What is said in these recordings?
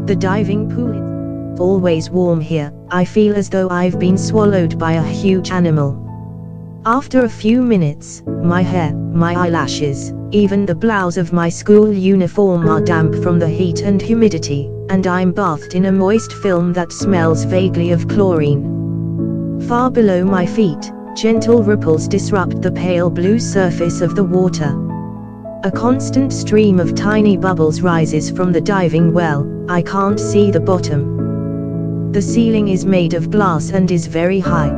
The diving pool is always warm here. I feel as though I've been swallowed by a huge animal. After a few minutes, my hair, my eyelashes, even the blouse of my school uniform are damp from the heat and humidity, and I'm bathed in a moist film that smells vaguely of chlorine. Far below my feet, gentle ripples disrupt the pale blue surface of the water. A constant stream of tiny bubbles rises from the diving well. I can't see the bottom. The ceiling is made of glass and is very high.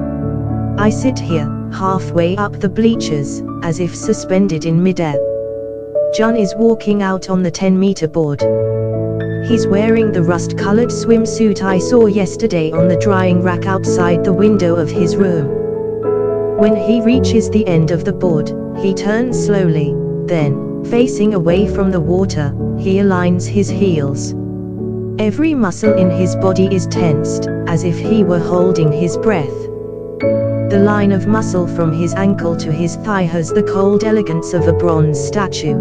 I sit here, halfway up the bleachers, as if suspended in midair. Jun is walking out on the 10-meter board. He's wearing the rust-colored swimsuit I saw yesterday on the drying rack outside the window of his room. When he reaches the end of the board, he turns slowly, then, facing away from the water, he aligns his heels. Every muscle in his body is tensed, as if he were holding his breath. The line of muscle from his ankle to his thigh has the cold elegance of a bronze statue.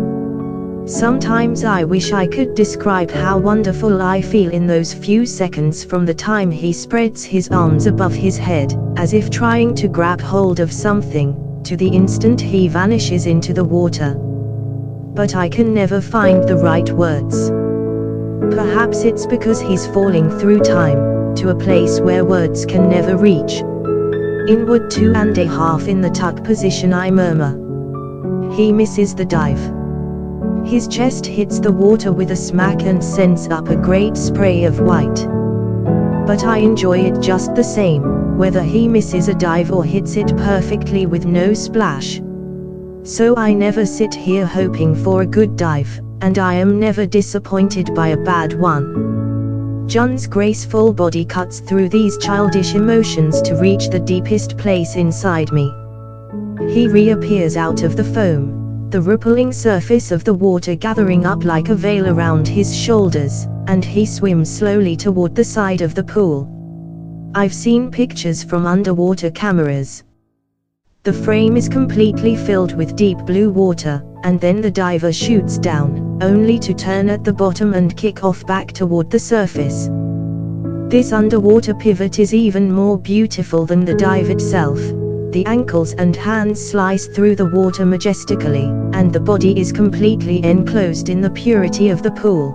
Sometimes I wish I could describe how wonderful I feel in those few seconds from the time he spreads his arms above his head, as if trying to grab hold of something, to the instant he vanishes into the water. But I can never find the right words. Perhaps it's because he's falling through time, to a place where words can never reach. Inward 2.5 in the tuck position, I murmur. He misses the dive. His chest hits the water with a smack and sends up a great spray of white. But I enjoy it just the same, whether he misses a dive or hits it perfectly with no splash. So I never sit here hoping for a good dive, and I am never disappointed by a bad one. Jun's graceful body cuts through these childish emotions to reach the deepest place inside me. He reappears out of the foam, the rippling surface of the water gathering up like a veil around his shoulders, and he swims slowly toward the side of the pool. I've seen pictures from underwater cameras. The frame is completely filled with deep blue water, and then the diver shoots down, only to turn at the bottom and kick off back toward the surface. This underwater pivot is even more beautiful than the dive itself. The ankles and hands slice through the water majestically, and the body is completely enclosed in the purity of the pool.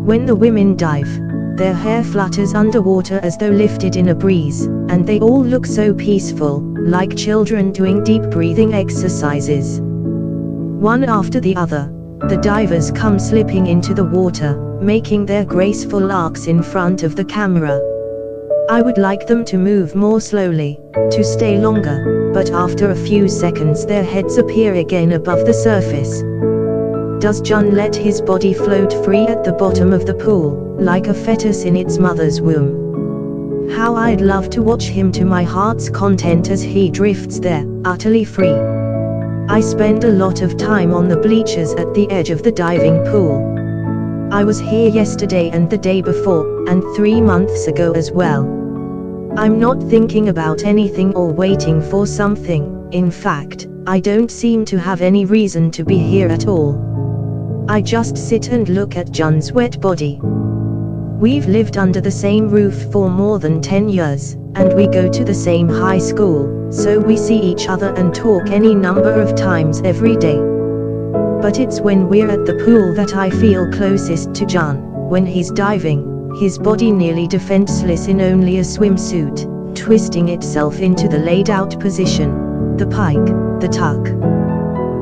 When the women dive, their hair flutters underwater as though lifted in a breeze, and they all look so peaceful, like children doing deep breathing exercises. One after the other, the divers come slipping into the water, making their graceful arcs in front of the camera. I would like them to move more slowly, to stay longer, but after a few seconds their heads appear again above the surface. Does Jun let his body float free at the bottom of the pool, like a fetus in its mother's womb? How I'd love to watch him to my heart's content as he drifts there, utterly free. I spend a lot of time on the bleachers at the edge of the diving pool. I was here yesterday and the day before, and 3 months ago as well. I'm not thinking about anything or waiting for something. In fact, I don't seem to have any reason to be here at all. I just sit and look at Jun's wet body. We've lived under the same roof for more than 10 years, and we go to the same high school, so we see each other and talk any number of times every day. But it's when we're at the pool that I feel closest to Jun, when he's diving, his body nearly defenseless in only a swimsuit, twisting itself into the laid-out position, the pike, the tuck.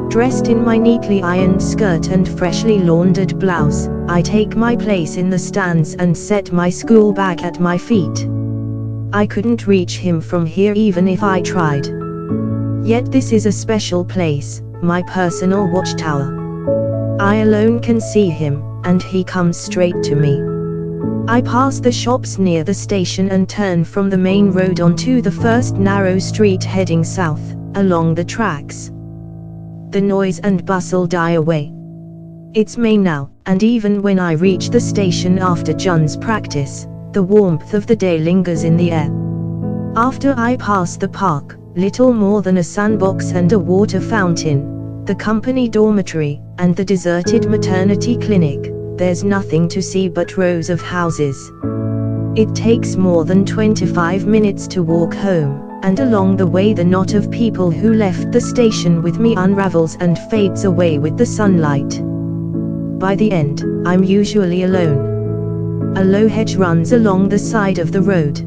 Dressed in my neatly ironed skirt and freshly laundered blouse, I take my place in the stands and set my school bag at my feet. I couldn't reach him from here even if I tried. Yet this is a special place, my personal watchtower. I alone can see him, and he comes straight to me. I pass the shops near the station and turn from the main road onto the first narrow street heading south, along the tracks. The noise and bustle die away. It's May now, and even when I reach the station after Jun's practice, the warmth of the day lingers in the air. After I pass the park, little more than a sandbox and a water fountain, the company dormitory, and the deserted maternity clinic, there's nothing to see but rows of houses. It takes more than 25 minutes to walk home, and along the way the knot of people who left the station with me unravels and fades away with the sunlight. By the end, I'm usually alone. A low hedge runs along the side of the road.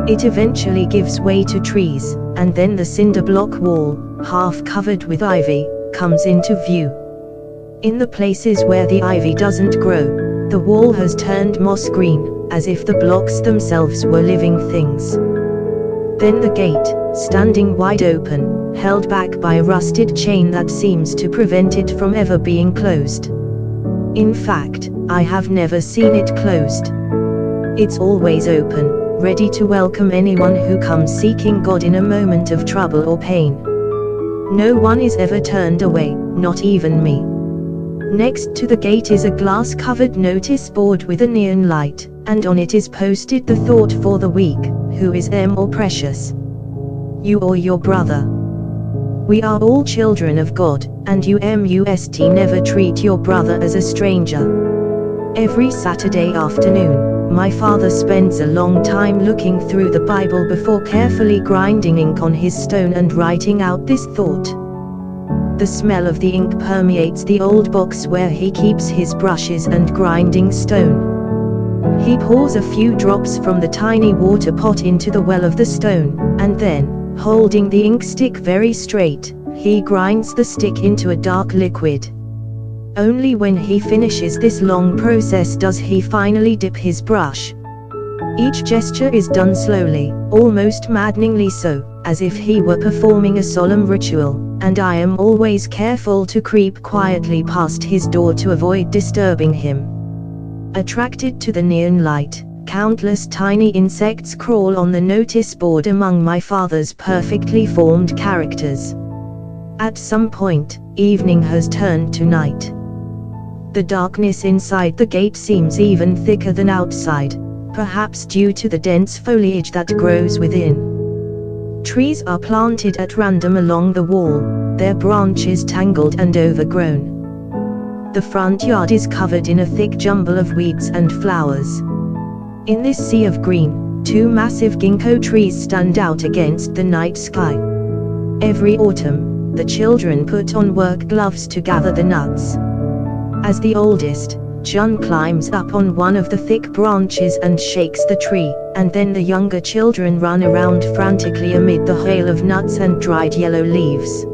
It eventually gives way to trees, and then the cinder block wall, half covered with ivy, comes into view. In the places where the ivy doesn't grow, the wall has turned moss green, as if the blocks themselves were living things. Then the gate, standing wide open, held back by a rusted chain that seems to prevent it from ever being closed. In fact, I have never seen it closed. It's always open, ready to welcome anyone who comes seeking God in a moment of trouble or pain. No one is ever turned away, not even me. Next to the gate is a glass-covered notice board with a neon light, and on it is posted the thought for the week: who is more precious, you or your brother? We are all children of God, and you must never treat your brother as a stranger. Every Saturday afternoon, my father spends a long time looking through the Bible before carefully grinding ink on his stone and writing out this thought. The smell of the ink permeates the old box where he keeps his brushes and grinding stone. He pours a few drops from the tiny water pot into the well of the stone, and then, holding the ink stick very straight, he grinds the stick into a dark liquid. Only when he finishes this long process does he finally dip his brush. Each gesture is done slowly, almost maddeningly so, as if he were performing a solemn ritual, and I am always careful to creep quietly past his door to avoid disturbing him. Attracted to the neon light, countless tiny insects crawl on the notice board among my father's perfectly formed characters. At some point, evening has turned to night. The darkness inside the gate seems even thicker than outside, perhaps due to the dense foliage that grows within. Trees are planted at random along the wall, their branches tangled and overgrown. The front yard is covered in a thick jumble of weeds and flowers. In this sea of green, two massive ginkgo trees stand out against the night sky. Every autumn, the children put on work gloves to gather the nuts. As the oldest, Jun climbs up on one of the thick branches and shakes the tree, and then the younger children run around frantically amid the hail of nuts and dried yellow leaves.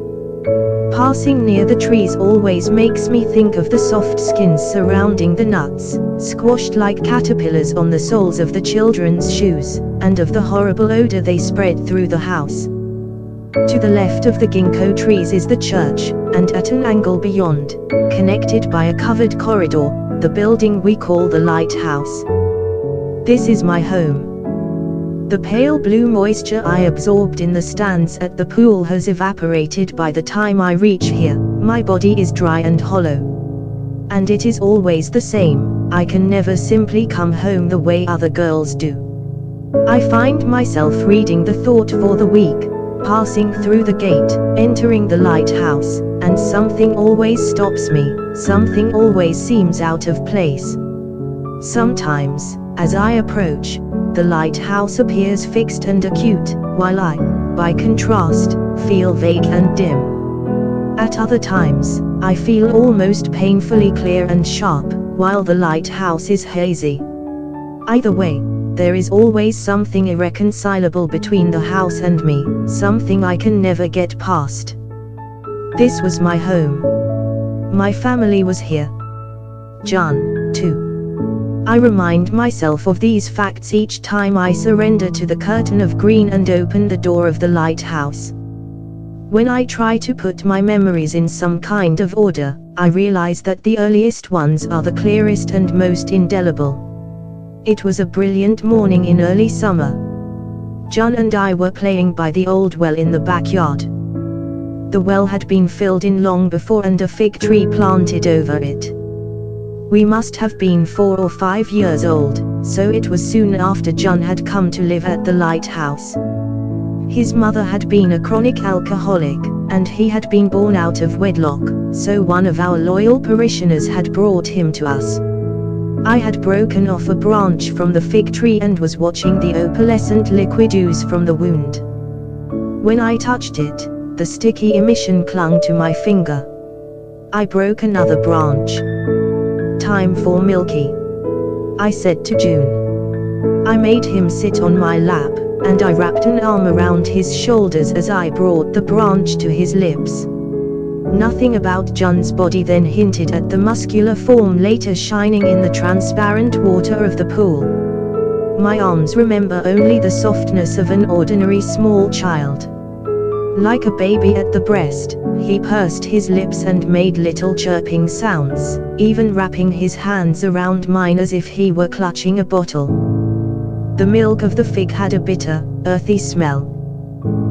Passing near the trees always makes me think of the soft skins surrounding the nuts, squashed like caterpillars on the soles of the children's shoes, and of the horrible odor they spread through the house. To the left of the ginkgo trees is the church, and at an angle beyond, connected by a covered corridor, the building we call the lighthouse. This is my home. The pale blue moisture I absorbed in the stands at the pool has evaporated by the time I reach here. My body is dry and hollow. And it is always the same, I can never simply come home the way other girls do. I find myself reading the thought for the week, passing through the gate, entering the lighthouse, and something always stops me, something always seems out of place. Sometimes, as I approach, the lighthouse appears fixed and acute, while I, by contrast, feel vague and dim. At other times, I feel almost painfully clear and sharp, while the lighthouse is hazy. Either way, there is always something irreconcilable between the house and me, something I can never get past. This was my home. My family was here. Jun, too. I remind myself of these facts each time I surrender to the curtain of green and open the door of the lighthouse. When I try to put my memories in some kind of order, I realize that the earliest ones are the clearest and most indelible. It was a brilliant morning in early summer. Jun and I were playing by the old well in the backyard. The well had been filled in long before and a fig tree planted over it. We must have been 4 or 5 years old, so it was soon after Jun had come to live at the lighthouse. His mother had been a chronic alcoholic, and he had been born out of wedlock, so one of our loyal parishioners had brought him to us. I had broken off a branch from the fig tree and was watching the opalescent liquid ooze from the wound. When I touched it, the sticky emission clung to my finger. I broke another branch. "Time for Milky," I said to June. I made him sit on my lap, and I wrapped an arm around his shoulders as I brought the branch to his lips. Nothing about Jun's body then hinted at the muscular form later shining in the transparent water of the pool. My arms remember only the softness of an ordinary small child. Like a baby at the breast, he pursed his lips and made little chirping sounds, even wrapping his hands around mine as if he were clutching a bottle. The milk of the fig had a bitter, earthy smell.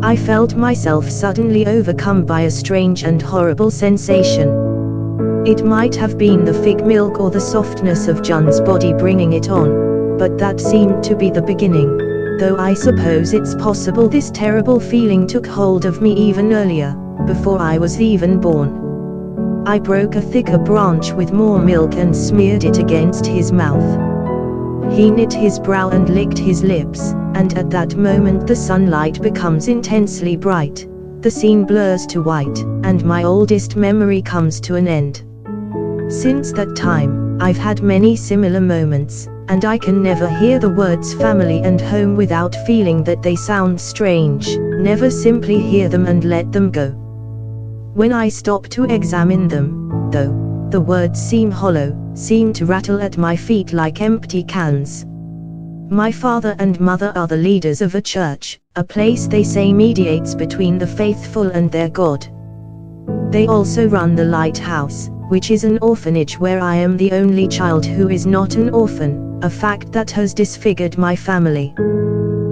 I felt myself suddenly overcome by a strange and horrible sensation. It might have been the fig milk or the softness of Jun's body bringing it on, but that seemed to be the beginning, though I suppose it's possible this terrible feeling took hold of me even earlier, before I was even born. I broke a thicker branch with more milk and smeared it against his mouth. He knit his brow and licked his lips, and at that moment the sunlight becomes intensely bright, the scene blurs to white, and my oldest memory comes to an end. Since that time, I've had many similar moments, and I can never hear the words family and home without feeling that they sound strange, never simply hear them and let them go. When I stop to examine them, though, the words seem hollow, seem to rattle at my feet like empty cans. My father and mother are the leaders of a church, a place they say mediates between the faithful and their God. They also run the lighthouse, which is an orphanage where I am the only child who is not an orphan, a fact that has disfigured my family.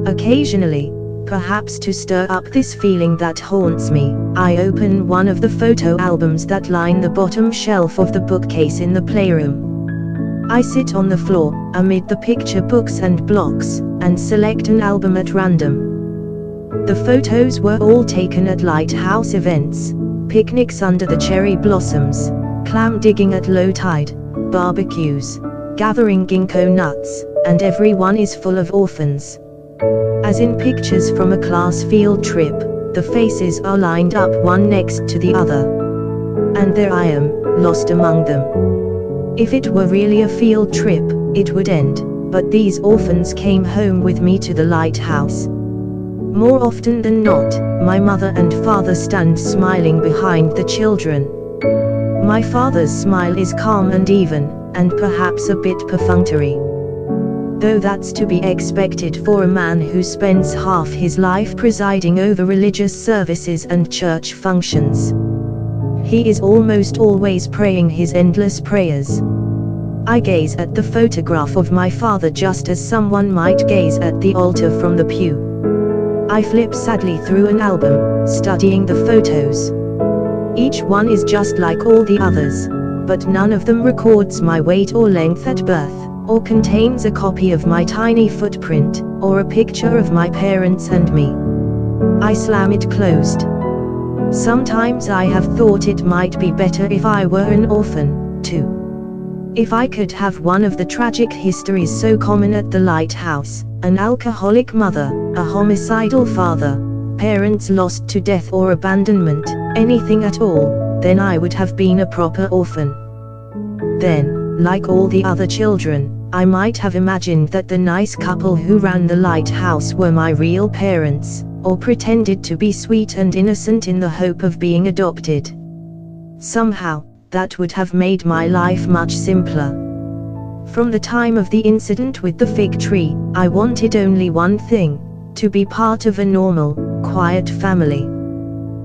Occasionally, perhaps to stir up this feeling that haunts me, I open one of the photo albums that line the bottom shelf of the bookcase in the playroom. I sit on the floor, amid the picture books and blocks, and select an album at random. The photos were all taken at lighthouse events, picnics under the cherry blossoms, clam digging at low tide, barbecues, gathering ginkgo nuts, and everyone is full of orphans. As in pictures from a class field trip, the faces are lined up one next to the other. And there I am, lost among them. If it were really a field trip, it would end, but these orphans came home with me to the lighthouse. More often than not, my mother and father stand smiling behind the children. My father's smile is calm and even, and perhaps a bit perfunctory. Though that's to be expected for a man who spends half his life presiding over religious services and church functions. He is almost always praying his endless prayers. I gaze at the photograph of my father just as someone might gaze at the altar from the pew. I flip sadly through an album, studying the photos. Each one is just like all the others, but none of them records my weight or length at birth, or contains a copy of my tiny footprint, or a picture of my parents and me. I slam it closed. Sometimes I have thought it might be better if I were an orphan, too. If I could have one of the tragic histories so common at the lighthouse, an alcoholic mother, a homicidal father, parents lost to death or abandonment, anything at all, then I would have been a proper orphan. Then, like all the other children, I might have imagined that the nice couple who ran the lighthouse were my real parents, or pretended to be sweet and innocent in the hope of being adopted. Somehow, that would have made my life much simpler. From the time of the incident with the fig tree, I wanted only one thing: to be part of a normal, quiet family.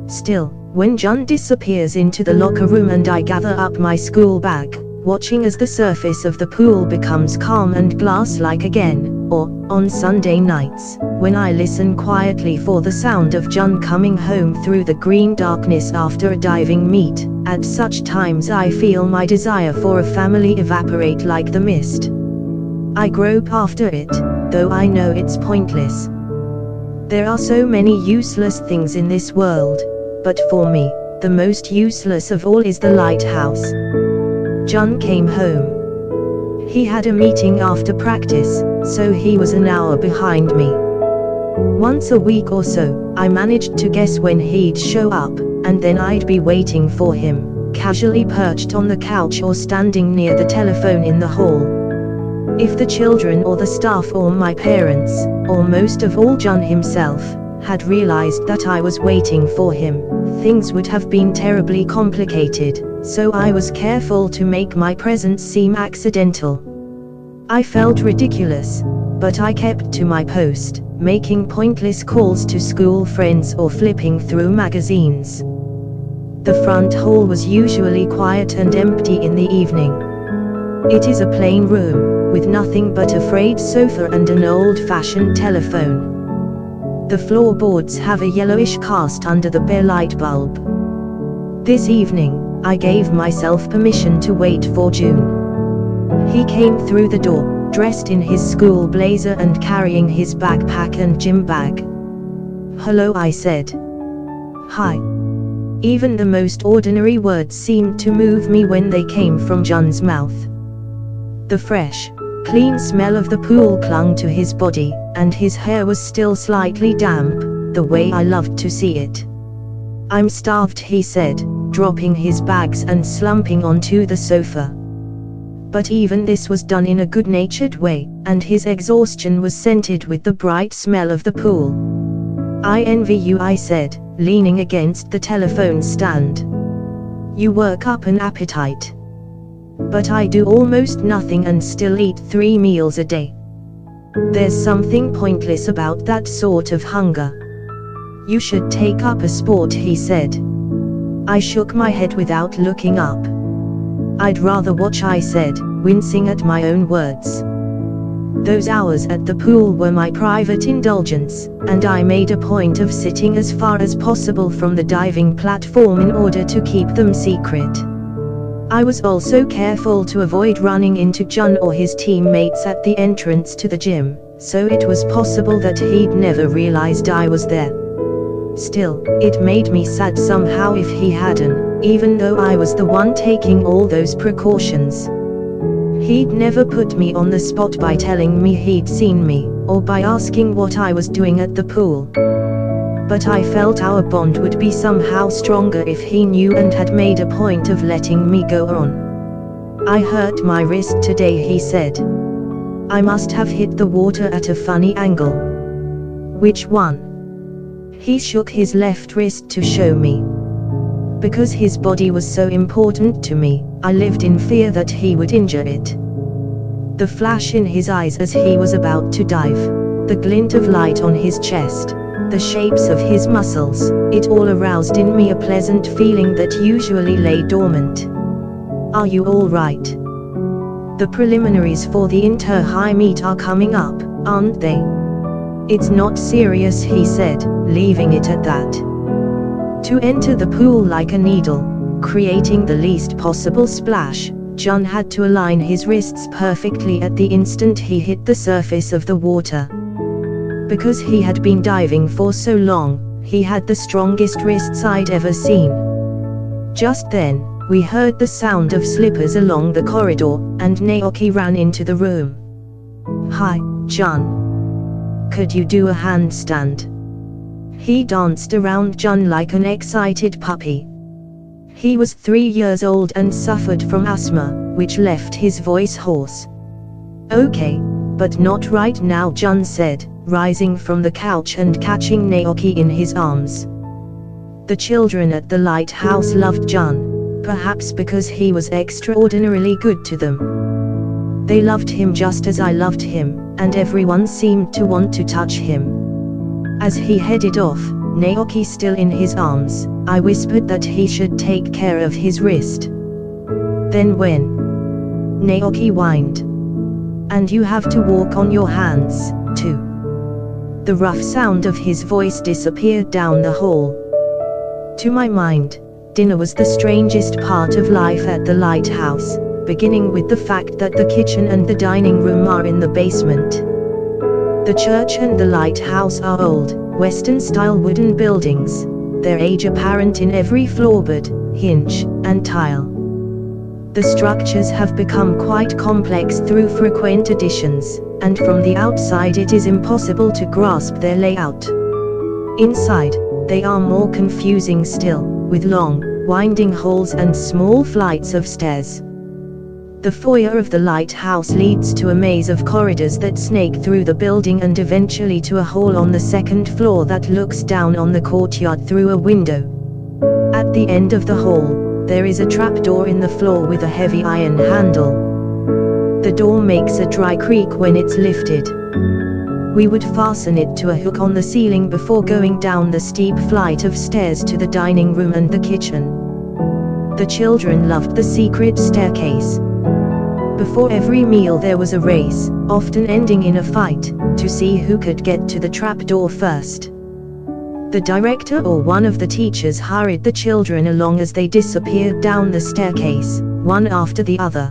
Still, when Jun disappears into the locker room and I gather up my school bag, watching as the surface of the pool becomes calm and glass-like again, or, on Sunday nights, when I listen quietly for the sound of Jun coming home through the green darkness after a diving meet, at such times I feel my desire for a family evaporate like the mist. I grope after it, though I know it's pointless. There are so many useless things in this world, but for me, the most useless of all is the lighthouse. Jun came home. He had a meeting after practice, so he was an hour behind me. Once a week or so, I managed to guess when he'd show up, and then I'd be waiting for him, casually perched on the couch or standing near the telephone in the hall. If the children or the staff or my parents, or most of all John himself, had realized that I was waiting for him, things would have been terribly complicated, so I was careful to make my presence seem accidental. I felt ridiculous, but I kept to my post, making pointless calls to school friends or flipping through magazines. The front hall was usually quiet and empty in the evening. It is a plain room, with nothing but a frayed sofa and an old-fashioned telephone. The floorboards have a yellowish cast under the bare light bulb. This evening, I gave myself permission to wait for June. He came through the door, dressed in his school blazer and carrying his backpack and gym bag. "Hello," I said. "Hi." Even the most ordinary words seemed to move me when they came from John's mouth. The fresh, clean smell of the pool clung to his body, and his hair was still slightly damp, the way I loved to see it. "I'm starved," he said, dropping his bags and slumping onto the sofa. But even this was done in a good-natured way, and his exhaustion was scented with the bright smell of the pool. "I envy you," I said, leaning against the telephone stand. "You work up an appetite. But I do almost nothing and still eat 3 meals a day. There's something pointless about that sort of hunger. You should take up a sport," he said. I shook my head without looking up. "I'd rather watch," I said, wincing at my own words. Those hours at the pool were my private indulgence, and I made a point of sitting as far as possible from the diving platform in order to keep them secret. I was also careful to avoid running into John or his teammates at the entrance to the gym, so it was possible that he'd never realized I was there. Still, it made me sad somehow if he hadn't, even though I was the one taking all those precautions. He'd never put me on the spot by telling me he'd seen me, or by asking what I was doing at the pool. But I felt our bond would be somehow stronger if he knew and had made a point of letting me go on. "I hurt my wrist today," he said. "I must have hit the water at a funny angle." "Which one?" He shook his left wrist to show me. Because his body was so important to me, I lived in fear that he would injure it. The flash in his eyes as he was about to dive, the glint of light on his chest, the shapes of his muscles, it all aroused in me a pleasant feeling that usually lay dormant. "Are you all right? The preliminaries for the inter-high meet are coming up, aren't they?" "It's not serious," he said, leaving it at that. To enter the pool like a needle, creating the least possible splash, John had to align his wrists perfectly at the instant he hit the surface of the water. Because he had been diving for so long, he had the strongest wrists I'd ever seen. Just then, we heard the sound of slippers along the corridor, and Naoki ran into the room. "Hi, John. Could you do a handstand?" He danced around John like an excited puppy. He was 3 years old and suffered from asthma, which left his voice hoarse. "Okay, but not right now," John said, rising from the couch and catching Naoki in his arms. The children at the lighthouse loved John, perhaps because he was extraordinarily good to them. They loved him just as I loved him, and everyone seemed to want to touch him. As he headed off, Naoki still in his arms, I whispered that he should take care of his wrist. "Then when?" Naoki whined. "And you have to walk on your hands, too." The rough sound of his voice disappeared down the hall. To my mind, dinner was the strangest part of life at the lighthouse, beginning with the fact that the kitchen and the dining room are in the basement. The church and the lighthouse are old, Western-style wooden buildings, their age apparent in every floorboard, hinge, and tile. The structures have become quite complex through frequent additions, and from the outside it is impossible to grasp their layout. Inside, they are more confusing still, with long, winding halls and small flights of stairs. The foyer of the lighthouse leads to a maze of corridors that snake through the building and eventually to a hall on the second floor that looks down on the courtyard through a window. At the end of the hall, there is a trapdoor in the floor with a heavy iron handle. The door makes a dry creak when it's lifted. We would fasten it to a hook on the ceiling before going down the steep flight of stairs to the dining room and the kitchen. The children loved the secret staircase. Before every meal there was a race, often ending in a fight, to see who could get to the trapdoor first. The director or one of the teachers hurried the children along as they disappeared down the staircase, one after the other.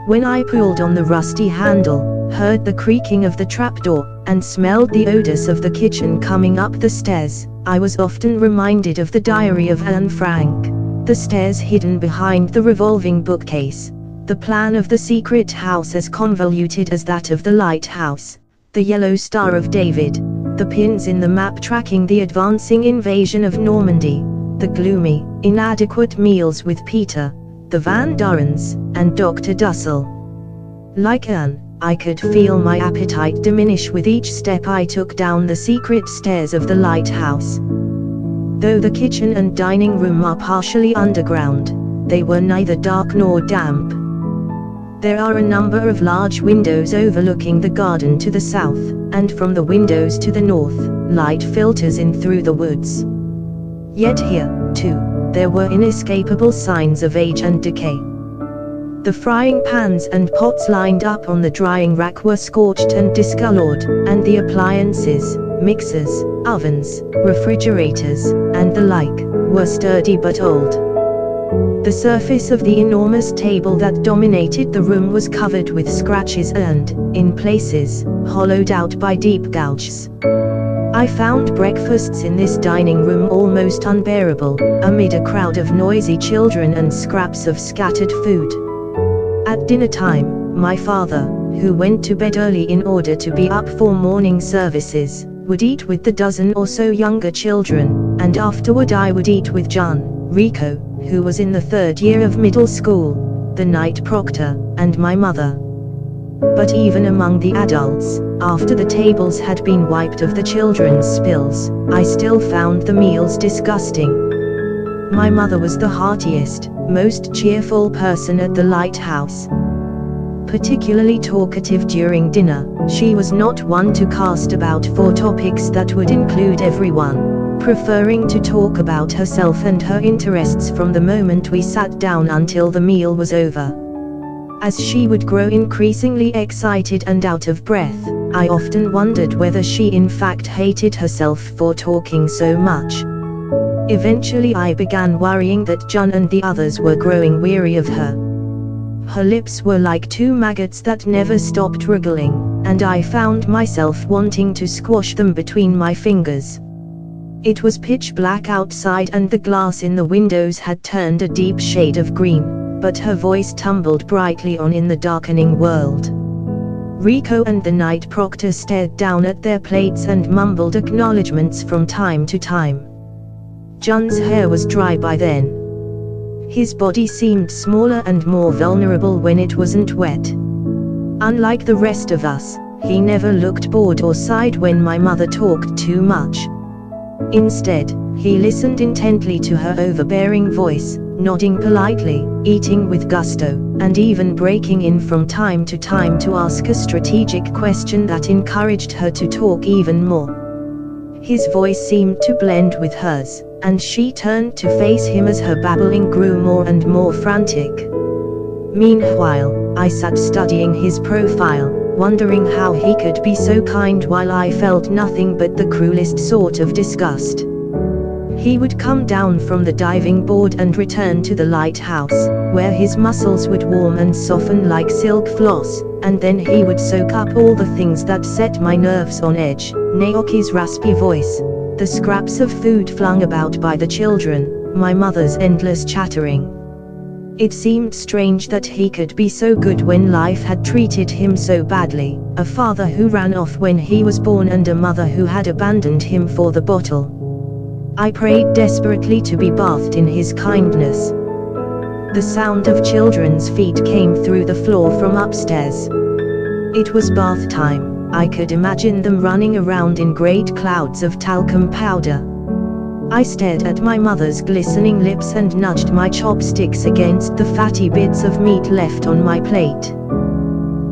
When I pulled on the rusty handle, heard the creaking of the trapdoor, and smelled the odors of the kitchen coming up the stairs, I was often reminded of the diary of Anne Frank, the stairs hidden behind the revolving bookcase. The plan of the secret house as convoluted as that of the lighthouse, the yellow Star of David, the pins in the map tracking the advancing invasion of Normandy, the gloomy, inadequate meals with Peter, the Van Durens, and Dr. Dussel. Like Anne, I could feel my appetite diminish with each step I took down the secret stairs of the lighthouse. Though the kitchen and dining room are partially underground, they were neither dark nor damp. There are a number of large windows overlooking the garden to the south, and from the windows to the north, light filters in through the woods. Yet here, too, there were inescapable signs of age and decay. The frying pans and pots lined up on the drying rack were scorched and discolored, and the appliances, mixers, ovens, refrigerators, and the like, were sturdy but old. The surface of the enormous table that dominated the room was covered with scratches and, in places, hollowed out by deep gouges. I found breakfasts in this dining room almost unbearable, amid a crowd of noisy children and scraps of scattered food. At dinner time, my father, who went to bed early in order to be up for morning services, would eat with the dozen or so younger children, and afterward I would eat with John, Rico, who was in the third year of middle school, the night proctor, and my mother. But even among the adults, after the tables had been wiped of the children's spills, I still found the meals disgusting. My mother was the heartiest, most cheerful person at the lighthouse. Particularly talkative during dinner, she was not one to cast about for topics that would include everyone, preferring to talk about herself and her interests from the moment we sat down until the meal was over. As she would grow increasingly excited and out of breath, I often wondered whether she in fact hated herself for talking so much. Eventually I began worrying that John and the others were growing weary of her. Her lips were like two maggots that never stopped wriggling, and I found myself wanting to squash them between my fingers. It was pitch black outside and the glass in the windows had turned a deep shade of green, but her voice tumbled brightly on in the darkening world. Rico and the night proctor stared down at their plates and mumbled acknowledgments from time to time. John's hair was dry by then. His body seemed smaller and more vulnerable when it wasn't wet. Unlike the rest of us, he never looked bored or sighed when my mother talked too much. Instead, he listened intently to her overbearing voice, nodding politely, eating with gusto, and even breaking in from time to time to ask a strategic question that encouraged her to talk even more. His voice seemed to blend with hers, and she turned to face him as her babbling grew more and more frantic. Meanwhile, I sat studying his profile, wondering how he could be so kind while I felt nothing but the cruelest sort of disgust. He would come down from the diving board and return to the lighthouse, where his muscles would warm and soften like silk floss, and then he would soak up all the things that set my nerves on edge: Naoki's raspy voice, the scraps of food flung about by the children, my mother's endless chattering. It seemed strange that he could be so good when life had treated him so badly, a father who ran off when he was born and a mother who had abandoned him for the bottle. I prayed desperately to be bathed in his kindness. The sound of children's feet came through the floor from upstairs. It was bath time. I could imagine them running around in great clouds of talcum powder. I stared at my mother's glistening lips and nudged my chopsticks against the fatty bits of meat left on my plate.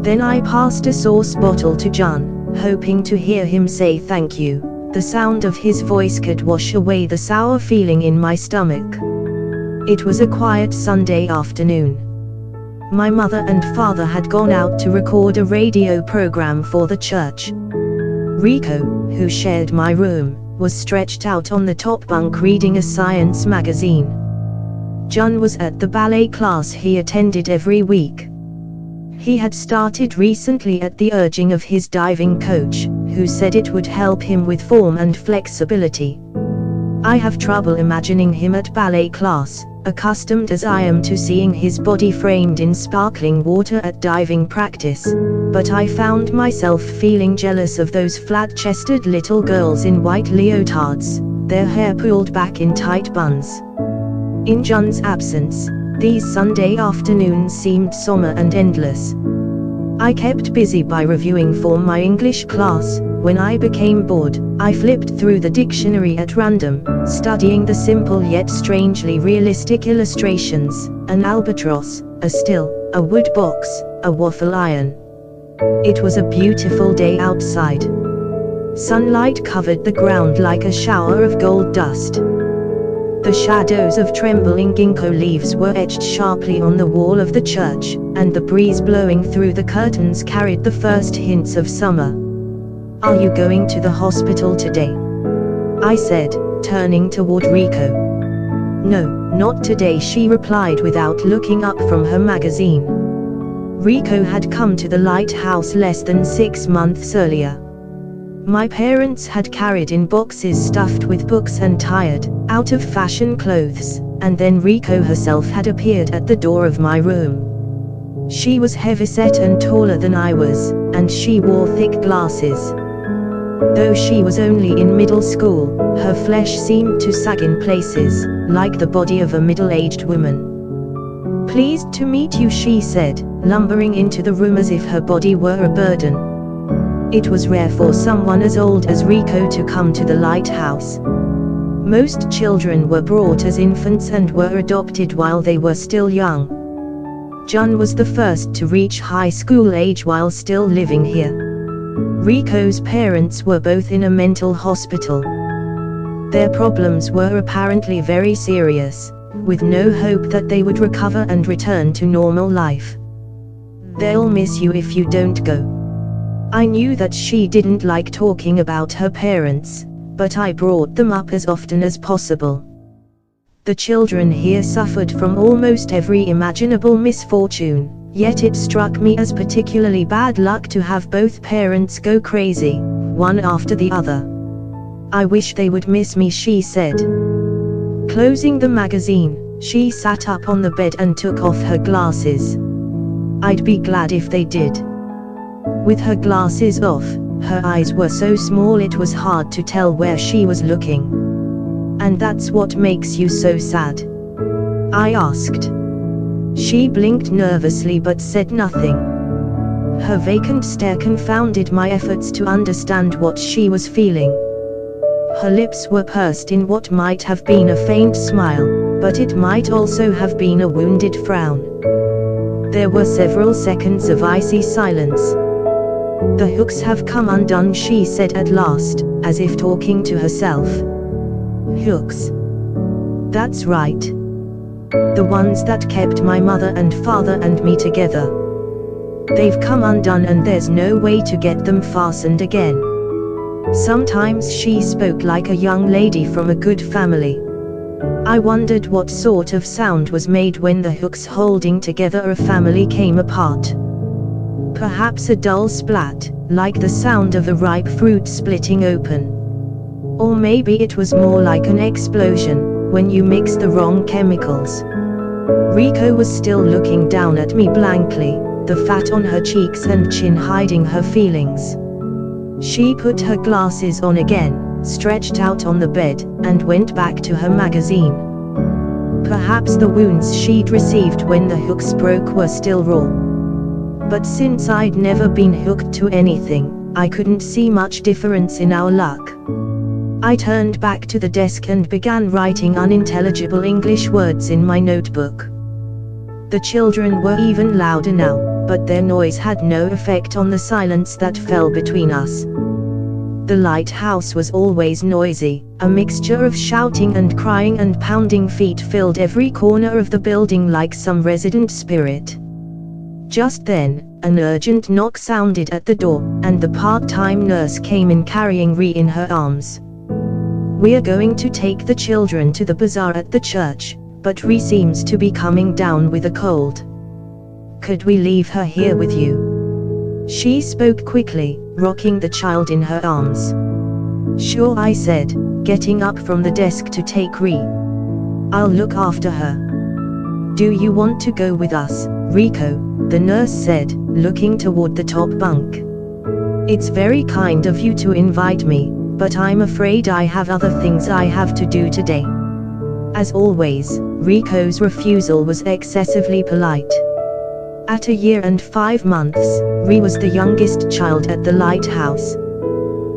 Then I passed a sauce bottle to John, hoping to hear him say thank you. The sound of his voice could wash away the sour feeling in my stomach. It was a quiet Sunday afternoon. My mother and father had gone out to record a radio program for the church. Rico, who shared my room, was stretched out on the top bunk reading a science magazine. John was at the ballet class he attended every week. He had started recently at the urging of his diving coach, who said it would help him with form and flexibility. I have trouble imagining him at ballet class, accustomed as I am to seeing his body framed in sparkling water at diving practice, but I found myself feeling jealous of those flat-chested little girls in white leotards, their hair pulled back in tight buns. In John's absence, these Sunday afternoons seemed somber and endless. I kept busy by reviewing for my English class. When I became bored, I flipped through the dictionary at random, studying the simple yet strangely realistic illustrations: an albatross, a still, a wood box, a waffle iron. It was a beautiful day outside. Sunlight covered the ground like a shower of gold dust. The shadows of trembling ginkgo leaves were etched sharply on the wall of the church, and the breeze blowing through the curtains carried the first hints of summer. "Are you going to the hospital today?" I said, turning toward Rico. "No, not today," she replied without looking up from her magazine. Rico had come to the lighthouse less than 6 months earlier. My parents had carried in boxes stuffed with books and tired, out-of-fashion clothes, and then Rico herself had appeared at the door of my room. She was heavyset and taller than I was, and she wore thick glasses. Though she was only in middle school, her flesh seemed to sag in places, like the body of a middle-aged woman. "Pleased to meet you," she said, lumbering into the room as if her body were a burden. It was rare for someone as old as Rico to come to the lighthouse. Most children were brought as infants and were adopted while they were still young. John was the first to reach high school age while still living here. Rico's parents were both in a mental hospital. Their problems were apparently very serious, with no hope that they would recover and return to normal life. "They'll miss you if you don't go." I knew that she didn't like talking about her parents, but I brought them up as often as possible. The children here suffered from almost every imaginable misfortune, yet it struck me as particularly bad luck to have both parents go crazy, one after the other. "I wish they would miss me," she said. Closing the magazine, she sat up on the bed and took off her glasses. "I'd be glad if they did." With her glasses off, her eyes were so small it was hard to tell where she was looking. "And that's what makes you so sad?" I asked. She blinked nervously but said nothing. Her vacant stare confounded my efforts to understand what she was feeling. Her lips were pursed in what might have been a faint smile, but it might also have been a wounded frown. There were several seconds of icy silence. "The hooks have come undone," she said at last, as if talking to herself. "Hooks? That's right. The ones that kept my mother and father and me together. They've come undone and there's no way to get them fastened again." Sometimes she spoke like a young lady from a good family. I wondered what sort of sound was made when the hooks holding together a family came apart. Perhaps a dull splat, like the sound of a ripe fruit splitting open. Or maybe it was more like an explosion, when you mix the wrong chemicals. Riko was still looking down at me blankly, the fat on her cheeks and chin hiding her feelings. She put her glasses on again, stretched out on the bed, and went back to her magazine. Perhaps the wounds she'd received when the hooks broke were still raw. But since I'd never been hooked to anything, I couldn't see much difference in our luck. I turned back to the desk and began writing unintelligible English words in my notebook. The children were even louder now, but their noise had no effect on the silence that fell between us. The lighthouse was always noisy, a mixture of shouting and crying and pounding feet filled every corner of the building like some resident spirit. Just then, an urgent knock sounded at the door, and the part-time nurse came in carrying Ri in her arms. "We're going to take the children to the bazaar at the church, but Ri seems to be coming down with a cold. Could we leave her here with you?" She spoke quickly, rocking the child in her arms. "Sure," I said, getting up from the desk to take Ri. "I'll look after her." "Do you want to go with us, Riko?" the nurse said, looking toward the top bunk. "It's very kind of you to invite me, but I'm afraid I have other things I have to do today." As always, Riko's refusal was excessively polite. At a year and 5 months, Ri was the youngest child at the lighthouse.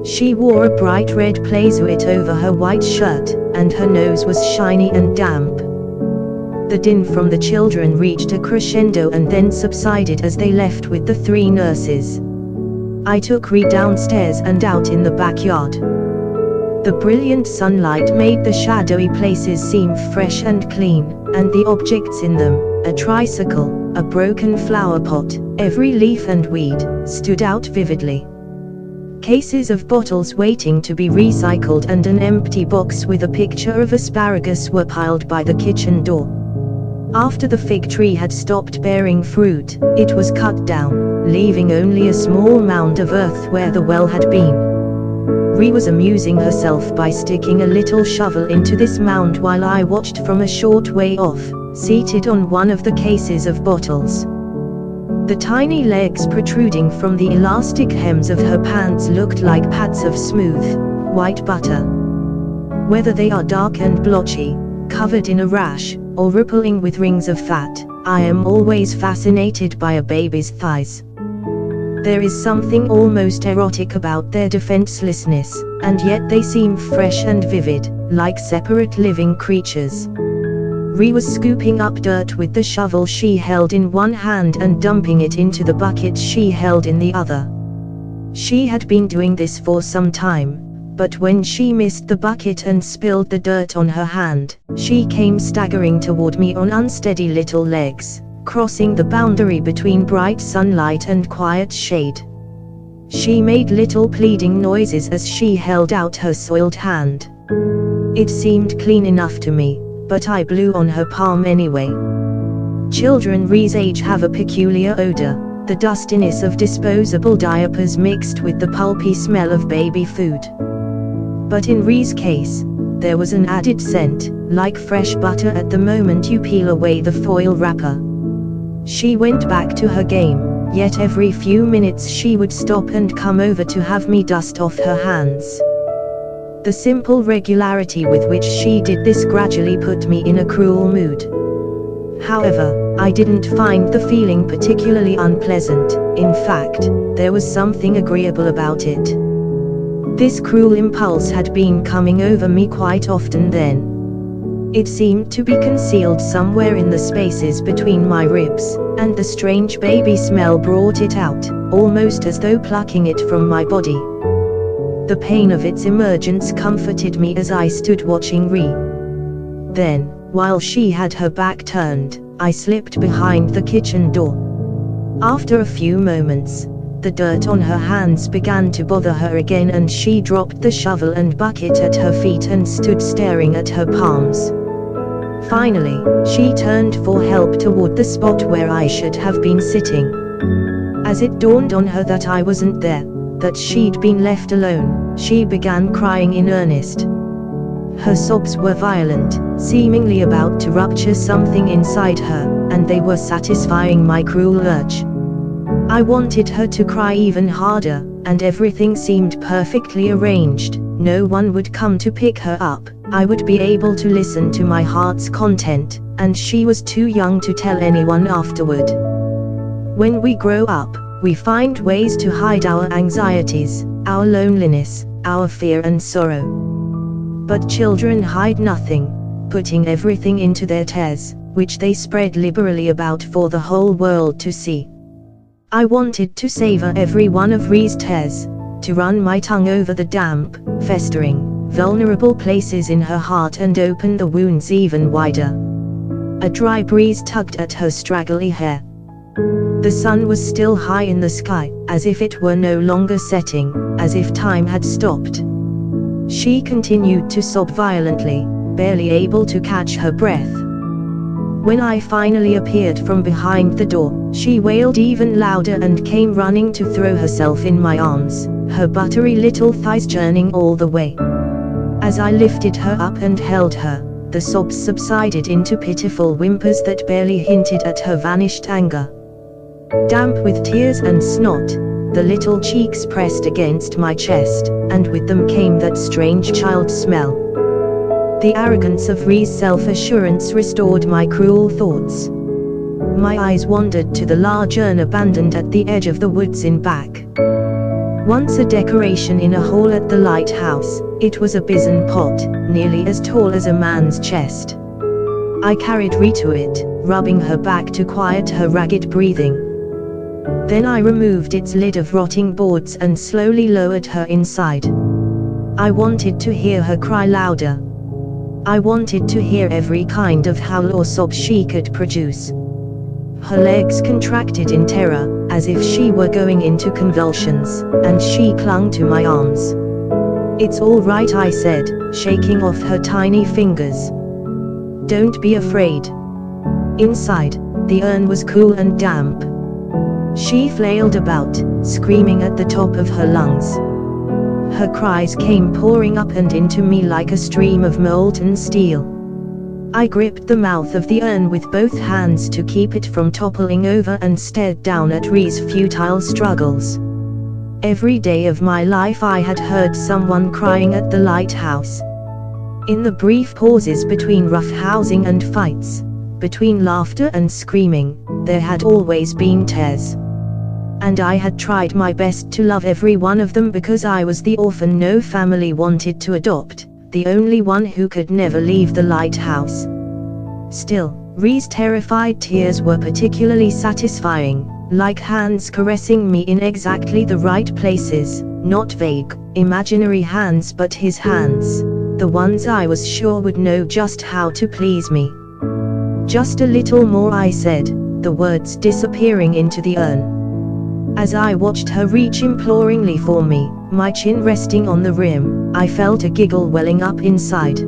She wore a bright red plaisoit over her white shirt, and her nose was shiny and damp. The din from the children reached a crescendo and then subsided as they left with the 3 nurses. I took Ri downstairs and out in the backyard. The brilliant sunlight made the shadowy places seem fresh and clean, and the objects in them, a tricycle, a broken flower pot, every leaf and weed, stood out vividly. Cases of bottles waiting to be recycled and an empty box with a picture of asparagus were piled by the kitchen door. After the fig tree had stopped bearing fruit, it was cut down, leaving only a small mound of earth where the well had been. Ri was amusing herself by sticking a little shovel into this mound while I watched from a short way off, seated on one of the cases of bottles. The tiny legs protruding from the elastic hems of her pants looked like pads of smooth, white butter. Whether they are dark and blotchy, covered in a rash, or rippling with rings of fat, I am always fascinated by a baby's thighs. There is something almost erotic about their defenselessness, and yet they seem fresh and vivid, like separate living creatures. Ri was scooping up dirt with the shovel she held in one hand and dumping it into the bucket she held in the other. She had been doing this for some time, but when she missed the bucket and spilled the dirt on her hand, she came staggering toward me on unsteady little legs, crossing the boundary between bright sunlight and quiet shade. She made little pleading noises as she held out her soiled hand. It seemed clean enough to me, but I blew on her palm anyway. Children Ri's age have a peculiar odor, the dustiness of disposable diapers mixed with the pulpy smell of baby food. But in Ri's case, there was an added scent, like fresh butter at the moment you peel away the foil wrapper. She went back to her game, yet every few minutes she would stop and come over to have me dust off her hands. The simple regularity with which she did this gradually put me in a cruel mood. However, I didn't find the feeling particularly unpleasant. In fact, there was something agreeable about it. This cruel impulse had been coming over me quite often then. It seemed to be concealed somewhere in the spaces between my ribs, and the strange baby smell brought it out, almost as though plucking it from my body. The pain of its emergence comforted me as I stood watching Ri. Then, while she had her back turned, I slipped behind the kitchen door. After a few moments, the dirt on her hands began to bother her again and she dropped the shovel and bucket at her feet and stood staring at her palms. Finally, she turned for help toward the spot where I should have been sitting. As it dawned on her that I wasn't there, that she'd been left alone, she began crying in earnest. Her sobs were violent, seemingly about to rupture something inside her, and they were satisfying my cruel urge. I wanted her to cry even harder, and everything seemed perfectly arranged. No one would come to pick her up, I would be able to listen to my heart's content, and she was too young to tell anyone afterward. When we grow up, we find ways to hide our anxieties, our loneliness, our fear and sorrow. But children hide nothing, putting everything into their tears, which they spread liberally about for the whole world to see. I wanted to savor every one of Ree's tears, to run my tongue over the damp, festering, vulnerable places in her heart and open the wounds even wider. A dry breeze tugged at her straggly hair. The sun was still high in the sky, as if it were no longer setting, as if time had stopped. She continued to sob violently, barely able to catch her breath. When I finally appeared from behind the door, she wailed even louder and came running to throw herself in my arms, her buttery little thighs churning all the way. As I lifted her up and held her, the sobs subsided into pitiful whimpers that barely hinted at her vanished anger. Damp with tears and snot, the little cheeks pressed against my chest, and with them came that strange child smell. The arrogance of Ree's self-assurance restored my cruel thoughts. My eyes wandered to the large urn abandoned at the edge of the woods in back. Once a decoration in a hall at the lighthouse, it was a bison pot, nearly as tall as a man's chest. I carried Ree to it, rubbing her back to quiet her ragged breathing. Then I removed its lid of rotting boards and slowly lowered her inside. I wanted to hear her cry louder. I wanted to hear every kind of howl or sob she could produce. Her legs contracted in terror, as if she were going into convulsions, and she clung to my arms. "It's all right," I said, shaking off her tiny fingers. "Don't be afraid." Inside, the urn was cool and damp. She flailed about, screaming at the top of her lungs. Her cries came pouring up and into me like a stream of molten steel. I gripped the mouth of the urn with both hands to keep it from toppling over and stared down at Ree's futile struggles. Every day of my life I had heard someone crying at the lighthouse. In the brief pauses between roughhousing and fights, between laughter and screaming, there had always been tears. And I had tried my best to love every one of them because I was the orphan no family wanted to adopt, the only one who could never leave the lighthouse. Still, Ree's terrified tears were particularly satisfying, like hands caressing me in exactly the right places, not vague, imaginary hands but his hands, the ones I was sure would know just how to please me. "Just a little more," I said, the words disappearing into the urn. As I watched her reach imploringly for me, my chin resting on the rim, I felt a giggle welling up inside.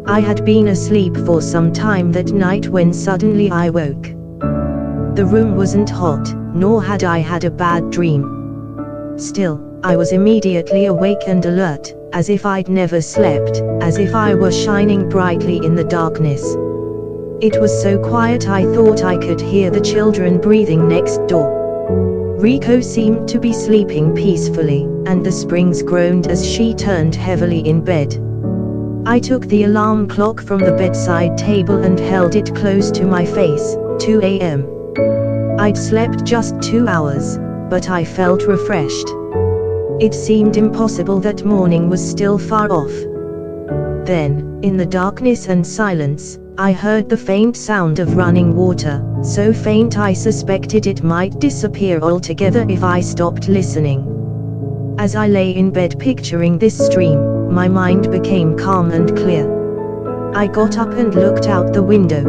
I had been asleep for some time that night when suddenly I woke. The room wasn't hot, nor had I had a bad dream. Still, I was immediately awake and alert, as if I'd never slept, as if I were shining brightly in the darkness. It was so quiet I thought I could hear the children breathing next door. Rico seemed to be sleeping peacefully, and the springs groaned as she turned heavily in bed. I took the alarm clock from the bedside table and held it close to my face. 2 a.m. I'd slept just 2 hours, but I felt refreshed. It seemed impossible that morning was still far off. Then, in the darkness and silence, I heard the faint sound of running water, so faint I suspected it might disappear altogether if I stopped listening. As I lay in bed picturing this stream, my mind became calm and clear. I got up and looked out the window.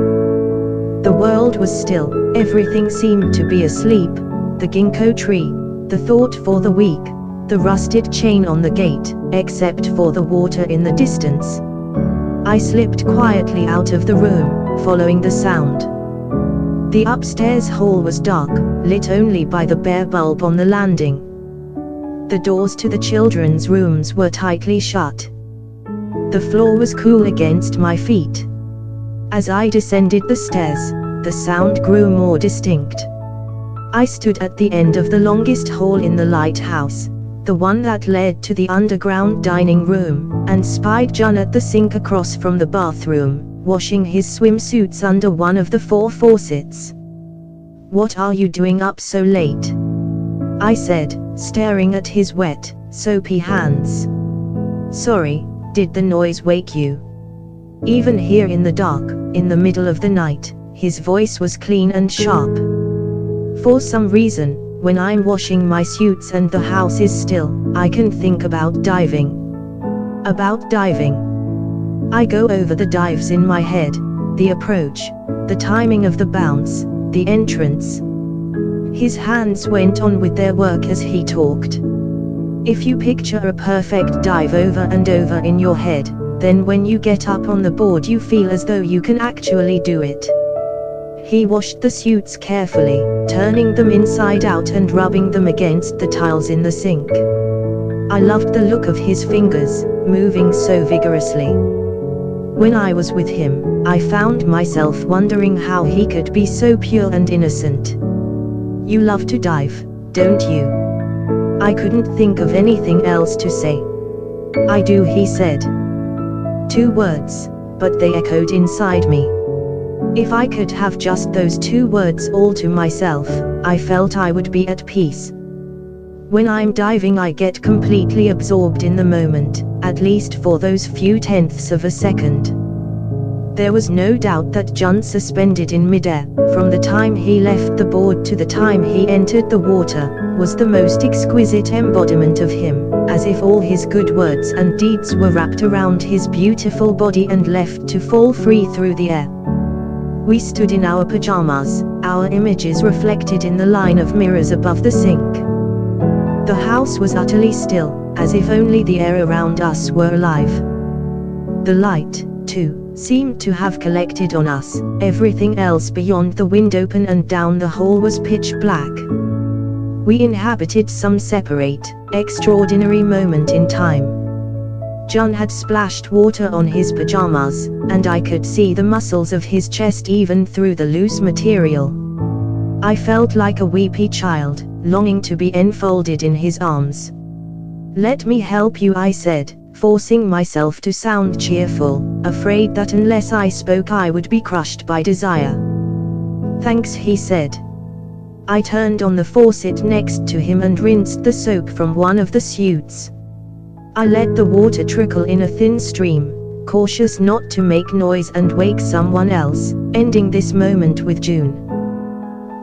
The world was still, everything seemed to be asleep, the ginkgo tree, the thought for the week, the rusted chain on the gate, except for the water in the distance. I slipped quietly out of the room, following the sound. The upstairs hall was dark, lit only by the bare bulb on the landing. The doors to the children's rooms were tightly shut. The floor was cool against my feet, As I descended the stairs, the sound grew more distinct. I stood at the end of the longest hall in the lighthouse, the one that led to the underground dining room, and spied John at the sink across from the bathroom, washing his swimsuits under one of the 4 faucets. "What are you doing up so late?" I said, staring at his wet, soapy hands. "Sorry, did the noise wake you?" Even here in the dark, in the middle of the night, his voice was clean and sharp. For some reason, when I'm washing my suits and the house is still, I can think about diving. About diving. I go over the dives in my head, the approach, the timing of the bounce, the entrance. His hands went on with their work as he talked. If you picture a perfect dive over and over in your head, then when you get up on the board you feel as though you can actually do it. He washed the suits carefully, turning them inside out and rubbing them against the tiles in the sink. I loved the look of his fingers, moving so vigorously. When I was with him, I found myself wondering how he could be so pure and innocent. "You love to dive, don't you?" I couldn't think of anything else to say. "I do," he said. 2 words, but they echoed inside me. If I could have just those 2 words all to myself, I felt I would be at peace. When I'm diving I get completely absorbed in the moment, at least for those few tenths of a second. There was no doubt that John, suspended in midair, from the time he left the board to the time he entered the water, was the most exquisite embodiment of him, as if all his good words and deeds were wrapped around his beautiful body and left to fall free through the air. We stood in our pajamas, our images reflected in the line of mirrors above the sink. The house was utterly still, as if only the air around us were alive. The light, too, seemed to have collected on us. Everything else beyond the window pane and down the hall was pitch black. We inhabited some separate, extraordinary moment in time. John had splashed water on his pajamas, and I could see the muscles of his chest even through the loose material. I felt like a weepy child, longing to be enfolded in his arms. "Let me help you," I said, forcing myself to sound cheerful, afraid that unless I spoke I would be crushed by desire. "Thanks," he said. I turned on the faucet next to him and rinsed the soap from one of the suits. I let the water trickle in a thin stream, cautious not to make noise and wake someone else, ending this moment with June.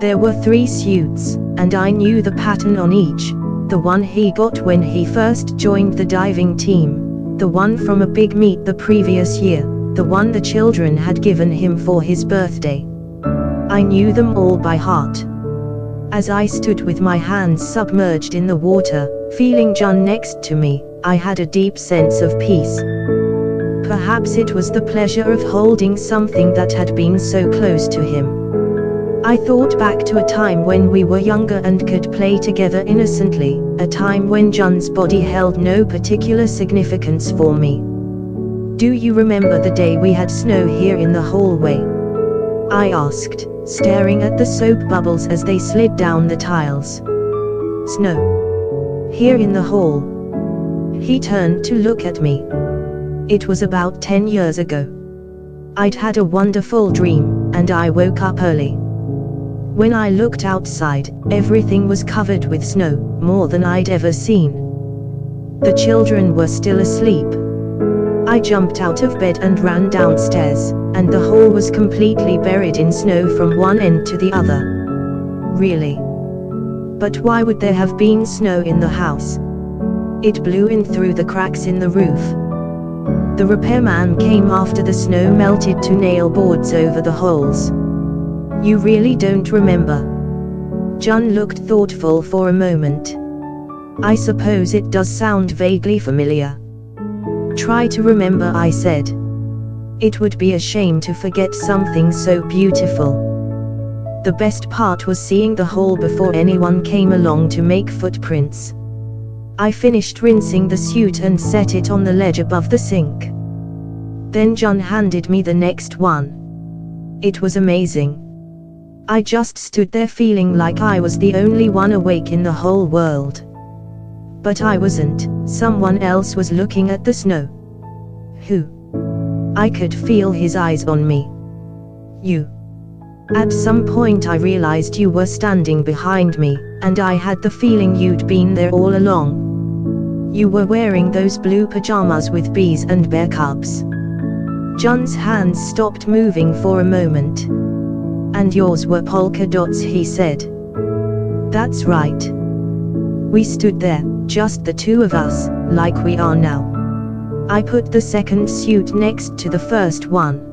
There were 3 suits, and I knew the pattern on each: the one he got when he first joined the diving team, the one from a big meet the previous year, the one the children had given him for his birthday. I knew them all by heart. As I stood with my hands submerged in the water, feeling John next to me, I had a deep sense of peace. Perhaps it was the pleasure of holding something that had been so close to him. I thought back to a time when we were younger and could play together innocently, a time when John's body held no particular significance for me. "Do you remember the day we had snow here in the hallway?" I asked, staring at the soap bubbles as they slid down the tiles. "Snow? Here in the hall?" He turned to look at me. It was about 10 years ago. I'd had a wonderful dream, and I woke up early. When I looked outside, everything was covered with snow, more than I'd ever seen. The children were still asleep. I jumped out of bed and ran downstairs, and the hall was completely buried in snow from one end to the other. Really? But why would there have been snow in the house? It blew in through the cracks in the roof. The repairman came after the snow melted to nail boards over the holes. "You really don't remember?" John looked thoughtful for a moment. "I suppose it does sound vaguely familiar." "Try to remember," I said. "It would be a shame to forget something so beautiful." The best part was seeing the hall before anyone came along to make footprints. I finished rinsing the suit and set it on the ledge above the sink. Then John handed me the next one. It was amazing. I just stood there feeling like I was the only one awake in the whole world. But I wasn't, someone else was looking at the snow. Who? I could feel his eyes on me. You. At some point I realized you were standing behind me, and I had the feeling you'd been there all along. You were wearing those blue pajamas with bees and bear cubs. John's hands stopped moving for a moment. And yours were polka dots, he said. That's right. We stood there, just the two of us, like we are now. I put the second suit next to the first one.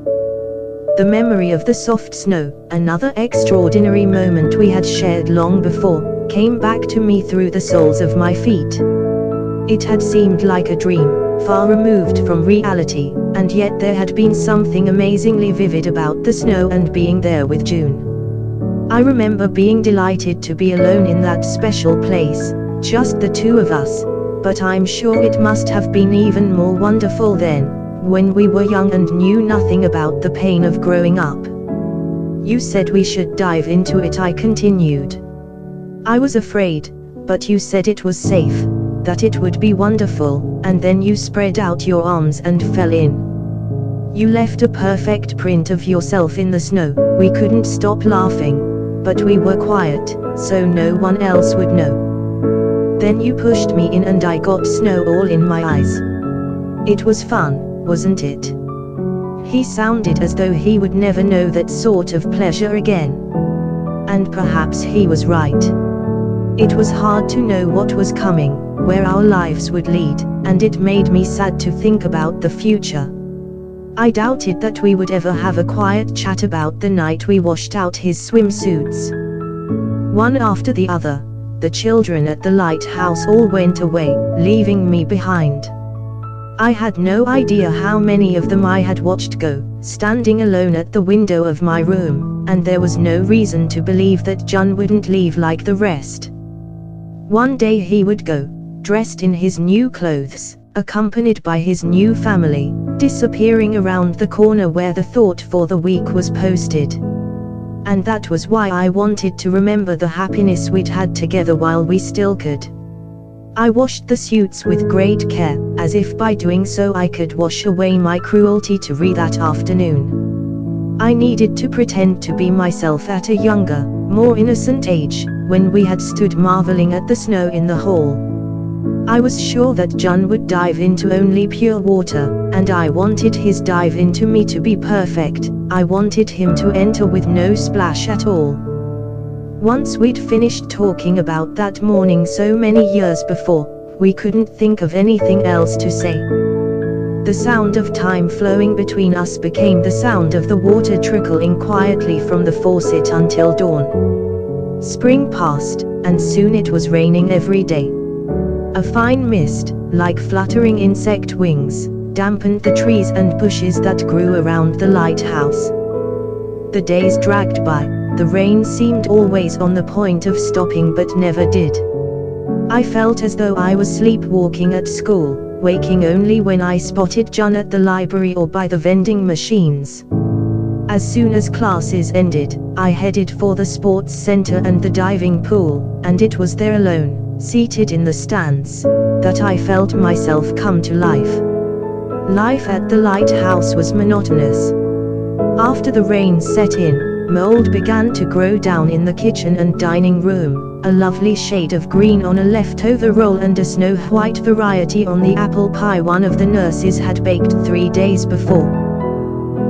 The memory of the soft snow, another extraordinary moment we had shared long before, came back to me through the soles of my feet. It had seemed like a dream, far removed from reality, and yet there had been something amazingly vivid about the snow and being there with June. I remember being delighted to be alone in that special place, just the two of us, but I'm sure it must have been even more wonderful then, when we were young and knew nothing about the pain of growing up. You said we should dive into it, I continued. I was afraid, but you said it was safe, that it would be wonderful, and then you spread out your arms and fell in. You left a perfect print of yourself in the snow. We couldn't stop laughing, but we were quiet, so no one else would know. Then you pushed me in and I got snow all in my eyes. It was fun, wasn't it? He sounded as though he would never know that sort of pleasure again. And perhaps he was right. It was hard to know what was coming, where our lives would lead, and it made me sad to think about the future. I doubted that we would ever have a quiet chat about the night we washed out his swimsuits. One after the other, the children at the lighthouse all went away, leaving me behind. I had no idea how many of them I had watched go, standing alone at the window of my room, and there was no reason to believe that John wouldn't leave like the rest. One day he would go, dressed in his new clothes, accompanied by his new family, disappearing around the corner where the thought for the week was posted. And that was why I wanted to remember the happiness we'd had together while we still could. I washed the suits with great care, as if by doing so I could wash away my cruelty to Ree that afternoon. I needed to pretend to be myself at a younger, more innocent age, when we had stood marveling at the snow in the hall. I was sure that John would dive into only pure water, and I wanted his dive into me to be perfect. I wanted him to enter with no splash at all. Once we'd finished talking about that morning so many years before, we couldn't think of anything else to say. The sound of time flowing between us became the sound of the water trickling quietly from the faucet until dawn. Spring passed, and soon it was raining every day. A fine mist, like fluttering insect wings, dampened the trees and bushes that grew around the lighthouse. The days dragged by, the rain seemed always on the point of stopping but never did. I felt as though I was sleepwalking at school, waking only when I spotted John at the library or by the vending machines. As soon as classes ended, I headed for the sports center and the diving pool, and it was there alone, seated in the stands, that I felt myself come to life. Life at the lighthouse was monotonous. After the rain set in, mold began to grow down in the kitchen and dining room, a lovely shade of green on a leftover roll and a snow-white variety on the apple pie one of the nurses had baked 3 days before.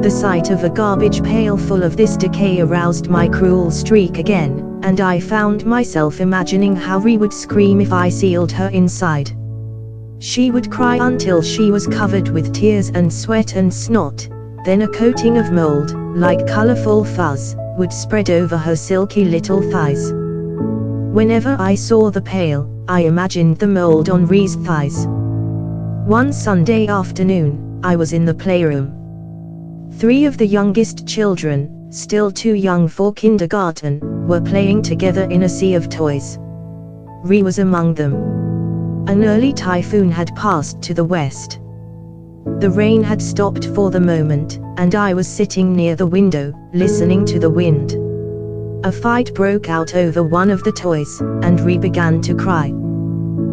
The sight of a garbage pail full of this decay aroused my cruel streak again, and I found myself imagining how Ree would scream if I sealed her inside. She would cry until she was covered with tears and sweat and snot, then a coating of mold, like colorful fuzz, would spread over her silky little thighs. Whenever I saw the pail, I imagined the mold on Ree's thighs. One Sunday afternoon, I was in the playroom. 3 of the youngest children, still too young for kindergarten, were playing together in a sea of toys. Ree was among them. An early typhoon had passed to the west. The rain had stopped for the moment, and I was sitting near the window, listening to the wind. A fight broke out over one of the toys, and Ri began to cry.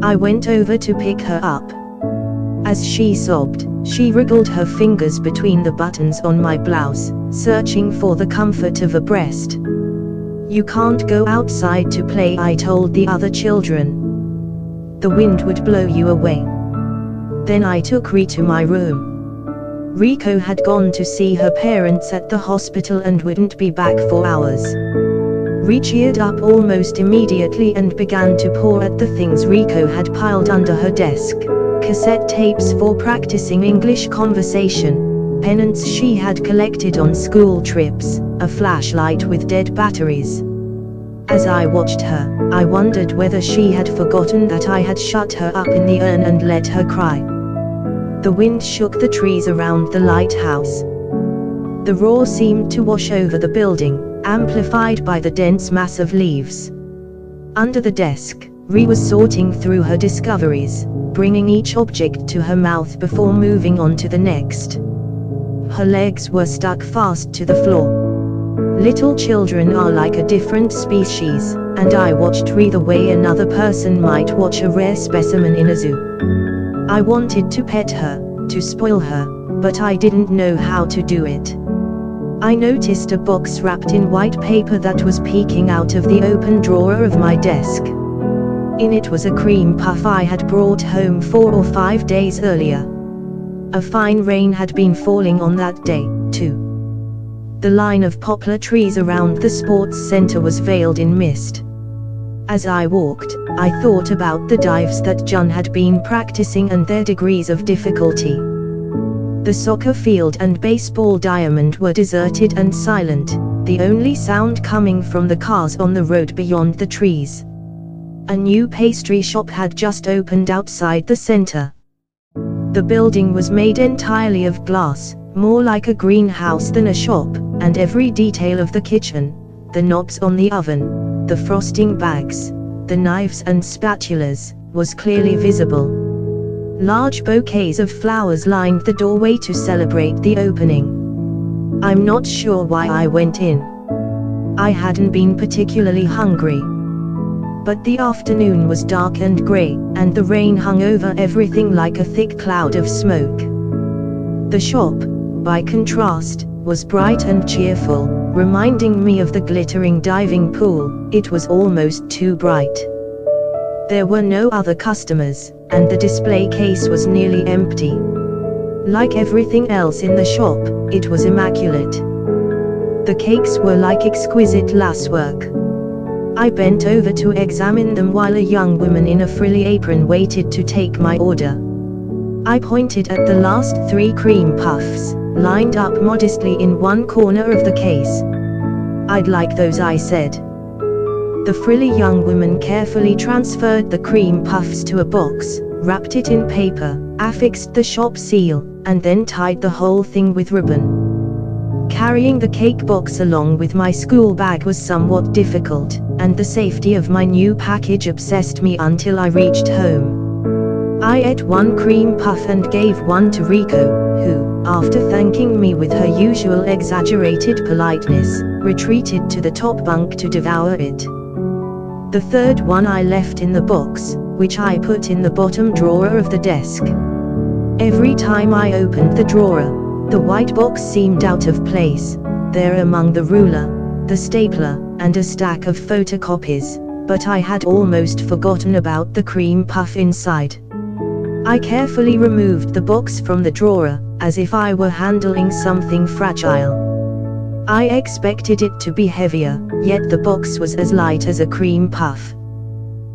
I went over to pick her up. As she sobbed, she wriggled her fingers between the buttons on my blouse, searching for the comfort of a breast. "You can't go outside to play," I told the other children. "The wind would blow you away." Then I took Ri to my room. Riko had gone to see her parents at the hospital and wouldn't be back for hours. Ri cheered up almost immediately and began to paw at the things Riko had piled under her desk: cassette tapes for practicing English conversation, pennants she had collected on school trips, a flashlight with dead batteries. As I watched her, I wondered whether she had forgotten that I had shut her up in the urn and let her cry. The wind shook the trees around the lighthouse. The roar seemed to wash over the building, amplified by the dense mass of leaves. Under the desk, Ri was sorting through her discoveries, bringing each object to her mouth before moving on to the next. Her legs were stuck fast to the floor. Little children are like a different species, and I watched Ri the way another person might watch a rare specimen in a zoo. I wanted to pet her, to spoil her, but I didn't know how to do it. I noticed a box wrapped in white paper that was peeking out of the open drawer of my desk. In it was a cream puff I had brought home 4 or 5 days earlier. A fine rain had been falling on that day, too. The line of poplar trees around the sports center was veiled in mist. As I walked, I thought about the dives that Jun had been practicing and their degrees of difficulty. The soccer field and baseball diamond were deserted and silent, the only sound coming from the cars on the road beyond the trees. A new pastry shop had just opened outside the center. The building was made entirely of glass, more like a greenhouse than a shop, and every detail of the kitchen, the knobs on the oven, the frosting bags, the knives and spatulas, was clearly visible. Large bouquets of flowers lined the doorway to celebrate the opening. I'm not sure why I went in. I hadn't been particularly hungry. But the afternoon was dark and grey, and the rain hung over everything like a thick cloud of smoke. The shop, by contrast, was bright and cheerful, reminding me of the glittering diving pool. It was almost too bright. There were no other customers, and the display case was nearly empty. Like everything else in the shop, it was immaculate. The cakes were like exquisite lacework. I bent over to examine them while a young woman in a frilly apron waited to take my order. I pointed at the last 3 cream puffs, lined up modestly in one corner of the case. "I'd like those," I said. The frilly young woman carefully transferred the cream puffs to a box, wrapped it in paper, affixed the shop seal, and then tied the whole thing with ribbon. Carrying the cake box along with my school bag was somewhat difficult, and the safety of my new package obsessed me until I reached home. I ate 1 cream puff and gave one to Riko, who, after thanking me with her usual exaggerated politeness, retreated to the top bunk to devour it. The third one I left in the box, which I put in the bottom drawer of the desk. Every time I opened the drawer, the white box seemed out of place, there among the ruler, the stapler, and a stack of photocopies, but I had almost forgotten about the cream puff inside. I carefully removed the box from the drawer, as if I were handling something fragile. I expected it to be heavier, yet the box was as light as a cream puff.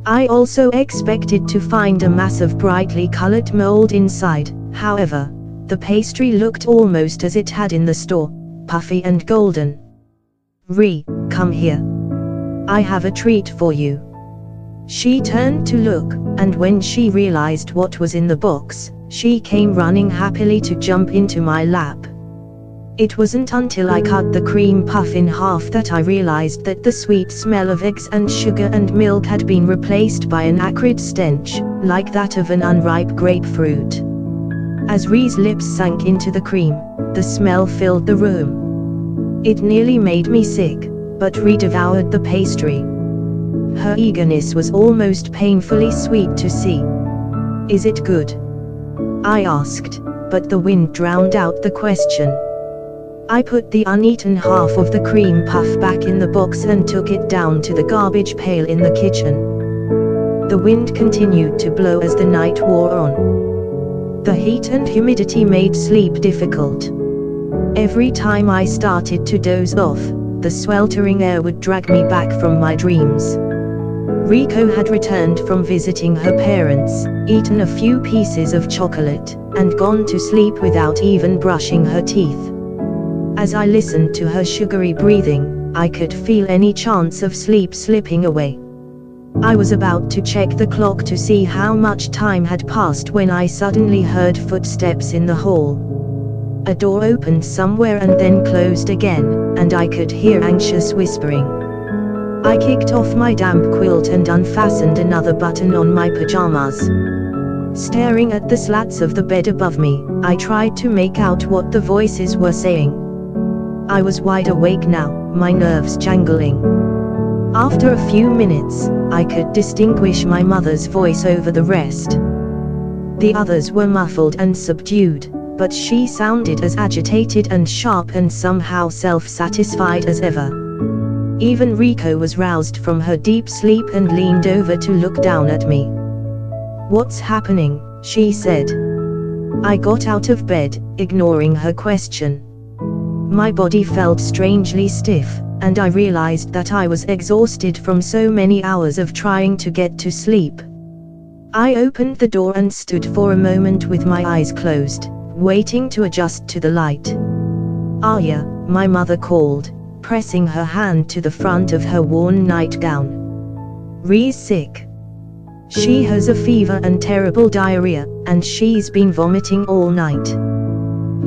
I also expected to find a mass of brightly colored mold inside. However, the pastry looked almost as it had in the store, puffy and golden. "Ri, come here. I have a treat for you." She turned to look, and when she realized what was in the box, she came running happily to jump into my lap. It wasn't until I cut the cream puff in half that I realized that the sweet smell of eggs and sugar and milk had been replaced by an acrid stench, like that of an unripe grapefruit. As Ree's lips sank into the cream, the smell filled the room. It nearly made me sick, but Ree devoured the pastry. Her eagerness was almost painfully sweet to see. "Is it good?" I asked, but the wind drowned out the question. I put the uneaten half of the cream puff back in the box and took it down to the garbage pail in the kitchen. The wind continued to blow as the night wore on. The heat and humidity made sleep difficult. Every time I started to doze off, the sweltering air would drag me back from my dreams. Rico had returned from visiting her parents, eaten a few pieces of chocolate, and gone to sleep without even brushing her teeth. As I listened to her sugary breathing, I could feel any chance of sleep slipping away. I was about to check the clock to see how much time had passed when I suddenly heard footsteps in the hall. A door opened somewhere and then closed again, and I could hear anxious whispering. I kicked off my damp quilt and unfastened another button on my pajamas. Staring at the slats of the bed above me, I tried to make out what the voices were saying. I was wide awake now, my nerves jangling. After a few minutes, I could distinguish my mother's voice over the rest. The others were muffled and subdued, but she sounded as agitated and sharp and somehow self-satisfied as ever. Even Rico was roused from her deep sleep and leaned over to look down at me. "What's happening?" she said. I got out of bed, ignoring her question. My body felt strangely stiff, and I realized that I was exhausted from so many hours of trying to get to sleep. I opened the door and stood for a moment with my eyes closed, waiting to adjust to the light. "Arya," my mother called, pressing her hand to the front of her worn nightgown. "Ree's sick. She has a fever and terrible diarrhea, and she's been vomiting all night.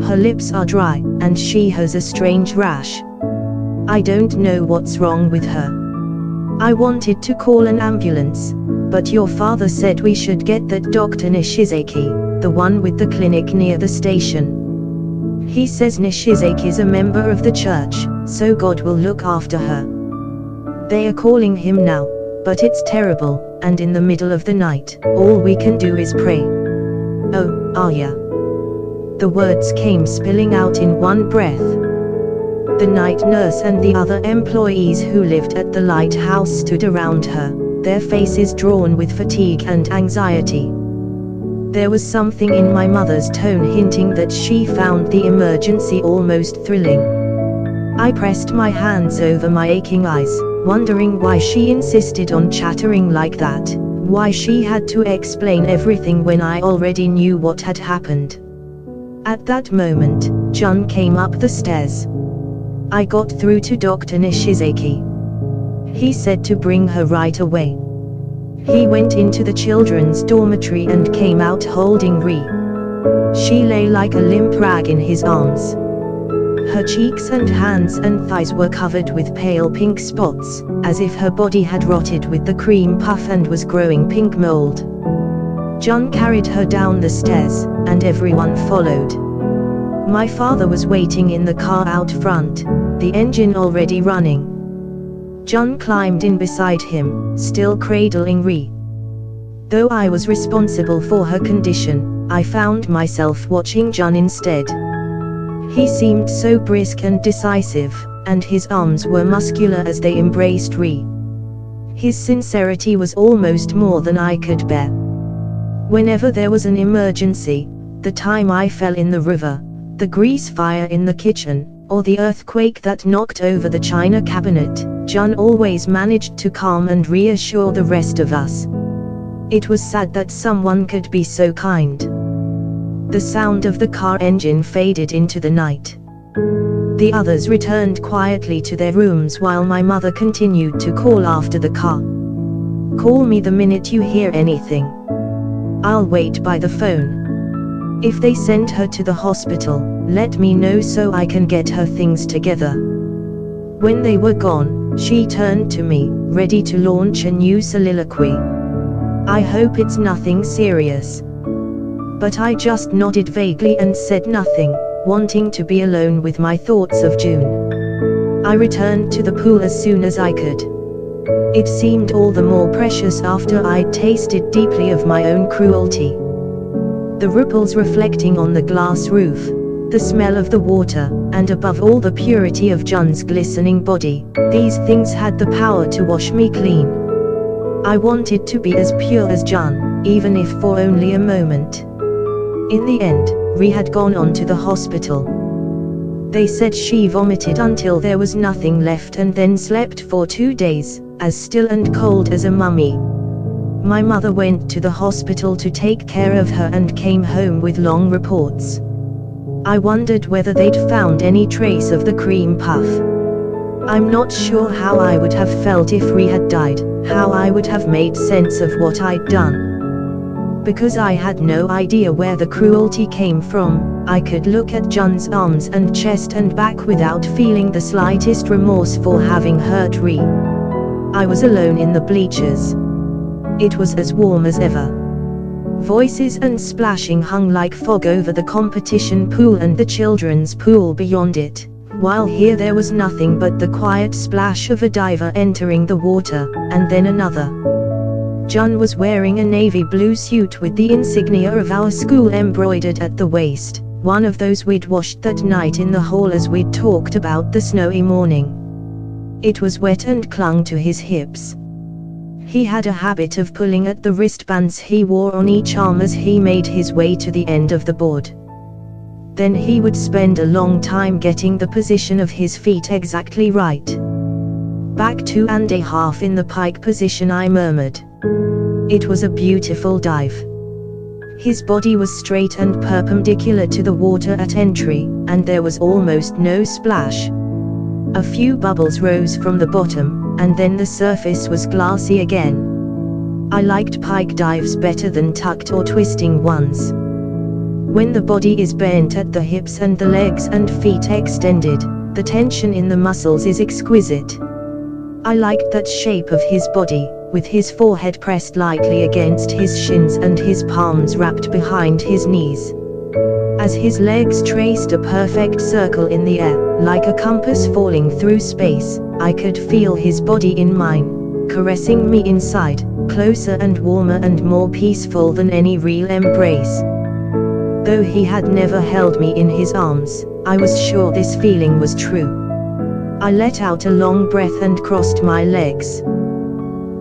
Her lips are dry, and she has a strange rash. I don't know what's wrong with her. I wanted to call an ambulance, but your father said we should get that Dr. Nishizaki, the one with the clinic near the station. He says Nishizaki is a member of the church, so God will look after her. They are calling him now, but it's terrible, and in the middle of the night, all we can do is pray." "Oh, Arya." The words came spilling out in one breath. The night nurse and the other employees who lived at the lighthouse stood around her, their faces drawn with fatigue and anxiety. There was something in my mother's tone hinting that she found the emergency almost thrilling. I pressed my hands over my aching eyes, wondering why she insisted on chattering like that, why she had to explain everything when I already knew what had happened. At that moment, Jun came up the stairs. I got through to Dr. Nishizaki. He said to bring her right away. He went into the children's dormitory and came out holding Ree. She lay like a limp rag in his arms. Her cheeks and hands and thighs were covered with pale pink spots, as if her body had rotted with the cream puff and was growing pink mold. Jun carried her down the stairs, and everyone followed. My father was waiting in the car out front, the engine already running. Jun climbed in beside him, still cradling Ree. Though I was responsible for her condition, I found myself watching Jun instead. He seemed so brisk and decisive, and his arms were muscular as they embraced Ree. His sincerity was almost more than I could bear. Whenever there was an emergency, the time I fell in the river, the grease fire in the kitchen, or the earthquake that knocked over the china cabinet, Jun always managed to calm and reassure the rest of us. It was sad that someone could be so kind. The sound of the car engine faded into the night. The others returned quietly to their rooms while my mother continued to call after the car. "Call me the minute you hear anything. I'll wait by the phone. If they send her to the hospital, let me know so I can get her things together." When they were gone, she turned to me, ready to launch a new soliloquy. "I hope it's nothing serious. but I just nodded vaguely and said nothing, wanting to be alone with my thoughts of June. I returned to the pool as soon as I could. It seemed all the more precious after I'd tasted deeply of my own cruelty. The ripples reflecting on the glass roof, the smell of the water, and above all the purity of Jun's glistening body, these things had the power to wash me clean. I wanted to be as pure as Jun, even if for only a moment. In the end, Ri had gone on to the hospital. They said she vomited until there was nothing left and then slept for 2 days, as still and cold as a mummy. My mother went to the hospital to take care of her and came home with long reports. I wondered whether they'd found any trace of the cream puff. I'm not sure how I would have felt if Ri had died, how I would have made sense of what I'd done. Because I had no idea where the cruelty came from, I could look at Jun's arms and chest and back without feeling the slightest remorse for having hurt Ri. I was alone in the bleachers. It was as warm as ever. Voices and splashing hung like fog over the competition pool and the children's pool beyond it, while here there was nothing but the quiet splash of a diver entering the water, and then another. Jun was wearing a navy blue suit with the insignia of our school embroidered at the waist, one of those we'd washed that night in the hall as we'd talked about the snowy morning. It was wet and clung to his hips. He had a habit of pulling at the wristbands he wore on each arm as he made his way to the end of the board. Then he would spend a long time getting the position of his feet exactly right. Back 2.5 in the pike position, I murmured. It was a beautiful dive. His body was straight and perpendicular to the water at entry, and there was almost no splash. A few bubbles rose from the bottom, and then the surface was glassy again. I liked pike dives better than tucked or twisting ones. When the body is bent at the hips and the legs and feet extended, the tension in the muscles is exquisite. I liked that shape of his body, with his forehead pressed lightly against his shins and his palms wrapped behind his knees. As his legs traced a perfect circle in the air, like a compass falling through space, I could feel his body in mine, caressing me inside, closer and warmer and more peaceful than any real embrace. Though he had never held me in his arms, I was sure this feeling was true. I let out a long breath and crossed my legs.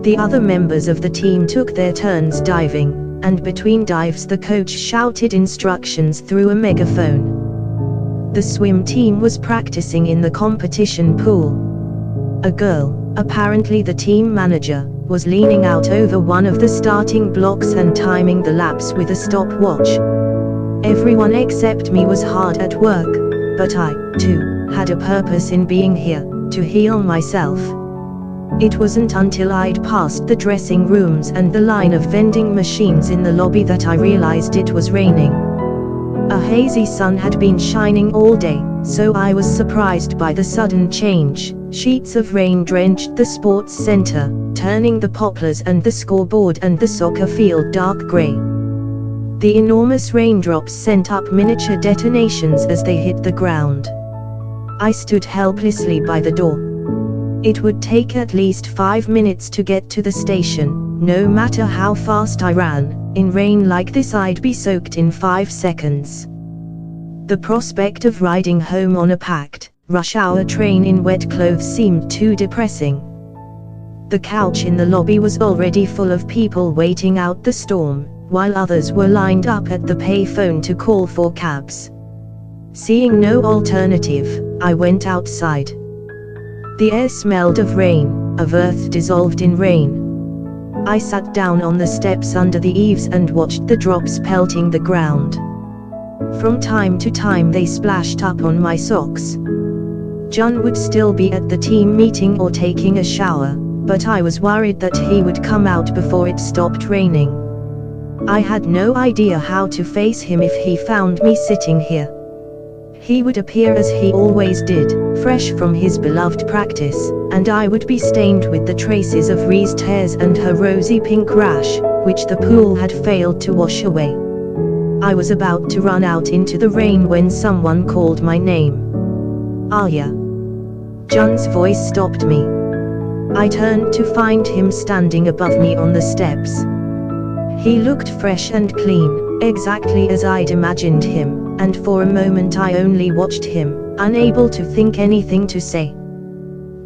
The other members of the team took their turns diving, and between dives the coach shouted instructions through a megaphone. The swim team was practicing in the competition pool. A girl, apparently the team manager, was leaning out over one of the starting blocks and timing the laps with a stopwatch. Everyone except me was hard at work, but I, too, had a purpose in being here, to heal myself. It wasn't until I'd passed the dressing rooms and the line of vending machines in the lobby that I realized it was raining. A hazy sun had been shining all day, so I was surprised by the sudden change. Sheets of rain drenched the sports center, turning the poplars and the scoreboard and the soccer field dark gray. The enormous raindrops sent up miniature detonations as they hit the ground. I stood helplessly by the door. It would take at least 5 minutes to get to the station, no matter how fast I ran. In rain like this I'd be soaked in 5 seconds. The prospect of riding home on a packed, rush-hour train in wet clothes seemed too depressing. The couch in the lobby was already full of people waiting out the storm, while others were lined up at the payphone to call for cabs. Seeing no alternative, I went outside. The air smelled of rain, of earth dissolved in rain. I sat down on the steps under the eaves and watched the drops pelting the ground. From time to time they splashed up on my socks. Jun would still be at the team meeting or taking a shower, but I was worried that he would come out before it stopped raining. I had no idea how to face him if he found me sitting here. He would appear as he always did, fresh from his beloved practice, and I would be stained with the traces of Ri's tears and her rosy pink rash, which the pool had failed to wash away. I was about to run out into the rain when someone called my name. Arya. Jun's voice stopped me. I turned to find him standing above me on the steps. He looked fresh and clean, exactly as I'd imagined him, and for a moment I only watched him, unable to think anything to say.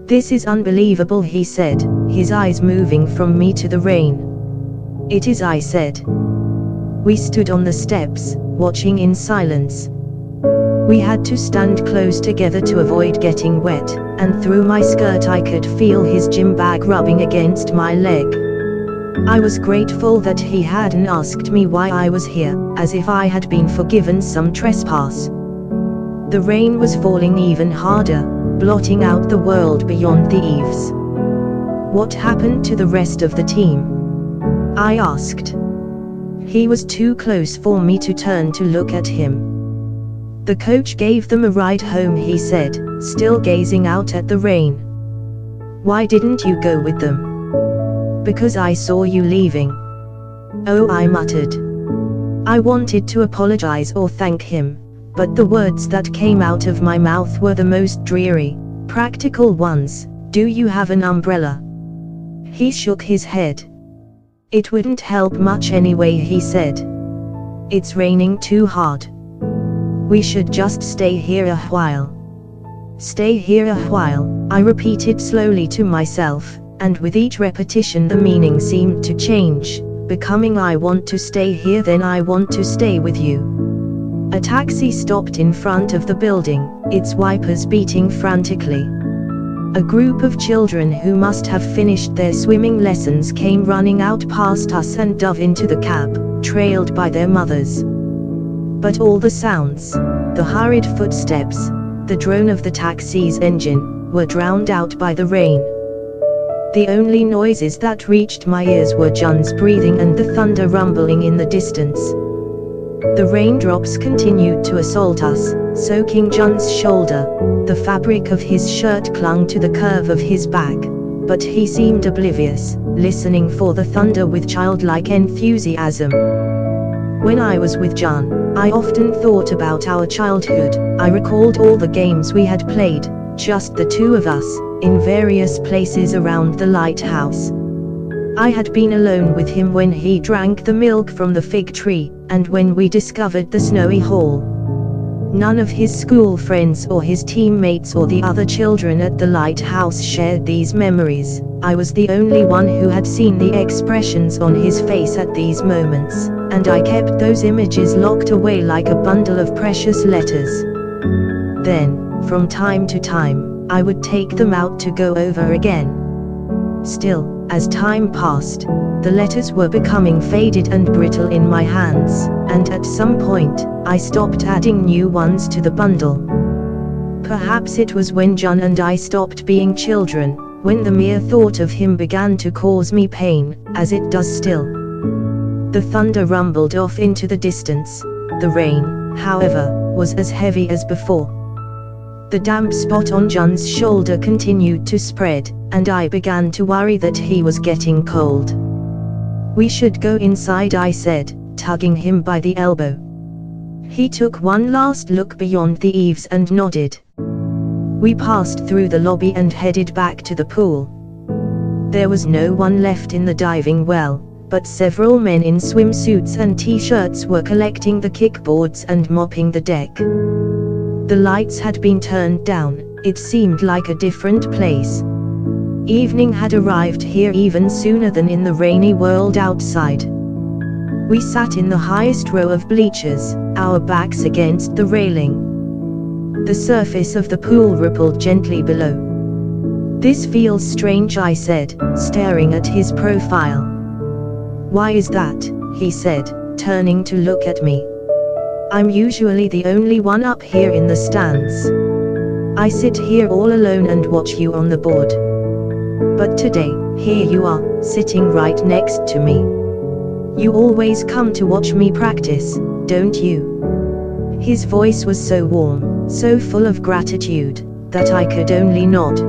"This is unbelievable," he said, his eyes moving from me to the rain. "It is," I said. We stood on the steps, watching in silence. We had to stand close together to avoid getting wet, and through my skirt I could feel his gym bag rubbing against my leg. I was grateful that he hadn't asked me why I was here, as if I had been forgiven some trespass. The rain was falling even harder, blotting out the world beyond the eaves. "What happened to the rest of the team?" I asked. He was too close for me to turn to look at him. "The coach gave them a ride home," he said, still gazing out at the rain. "Why didn't you go with them?" "Because I saw you leaving." "Oh," I muttered. I wanted to apologize or thank him, but the words that came out of my mouth were the most dreary, practical ones. "Do you have an umbrella?" He shook his head. "It wouldn't help much anyway," he said. "It's raining too hard. We should just stay here a while." "Stay here a while," I repeated slowly to myself, and with each repetition the meaning seemed to change, becoming "I want to stay here, then I want to stay with you." A taxi stopped in front of the building, its wipers beating frantically. A group of children who must have finished their swimming lessons came running out past us and dove into the cab, trailed by their mothers. But all the sounds, the hurried footsteps, the drone of the taxi's engine, were drowned out by the rain. The only noises that reached my ears were Jun's breathing and the thunder rumbling in the distance. The raindrops continued to assault us, soaking Jun's shoulder. The fabric of his shirt clung to the curve of his back, but he seemed oblivious, listening for the thunder with childlike enthusiasm. When I was with Jun, I often thought about our childhood. I recalled all the games we had played, just the two of us, in various places around the lighthouse. I had been alone with him when he drank the milk from the fig tree, and when we discovered the snowy hall. None of his school friends or his teammates or the other children at the lighthouse shared these memories. I was the only one who had seen the expressions on his face at these moments, and I kept those images locked away like a bundle of precious letters. Then, from time to time, I would take them out to go over again. Still, as time passed, the letters were becoming faded and brittle in my hands, and at some point, I stopped adding new ones to the bundle. Perhaps it was when Jun and I stopped being children, when the mere thought of him began to cause me pain, as it does still. The thunder rumbled off into the distance. The rain, however, was as heavy as before. The damp spot on Jun's shoulder continued to spread, and I began to worry that he was getting cold. "We should go inside," I said, tugging him by the elbow. He took one last look beyond the eaves and nodded. We passed through the lobby and headed back to the pool. There was no one left in the diving well, but several men in swimsuits and t-shirts were collecting the kickboards and mopping the deck. The lights had been turned down. It seemed like a different place. Evening had arrived here even sooner than in the rainy world outside. We sat in the highest row of bleachers, our backs against the railing. The surface of the pool rippled gently below. "This feels strange," I said, staring at his profile. "Why is that?" he said, turning to look at me. "I'm usually the only one up here in the stands. I sit here all alone and watch you on the board. But today, here you are, sitting right next to me. You always come to watch me practice, don't you?" His voice was so warm, so full of gratitude, that I could only nod.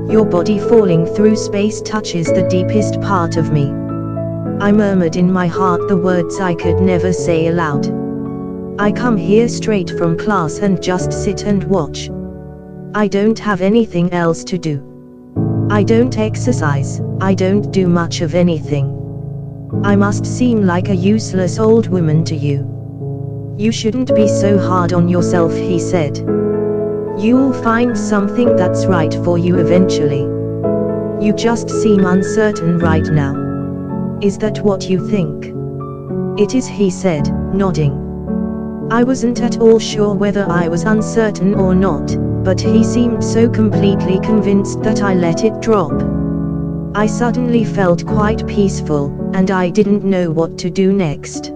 "Your body falling through space touches the deepest part of me. I murmured in my heart the words I could never say aloud. I come here straight from class and just sit and watch. I don't have anything else to do. I don't exercise, I don't do much of anything. I must seem like a useless old woman to you. You shouldn't be so hard on yourself, he said. You'll find something that's right for you eventually. You just seem uncertain right now. Is that what you think? It is, he said, nodding. I wasn't at all sure whether I was uncertain or not, but he seemed so completely convinced that I let it drop. I suddenly felt quite peaceful, and I didn't know what to do next.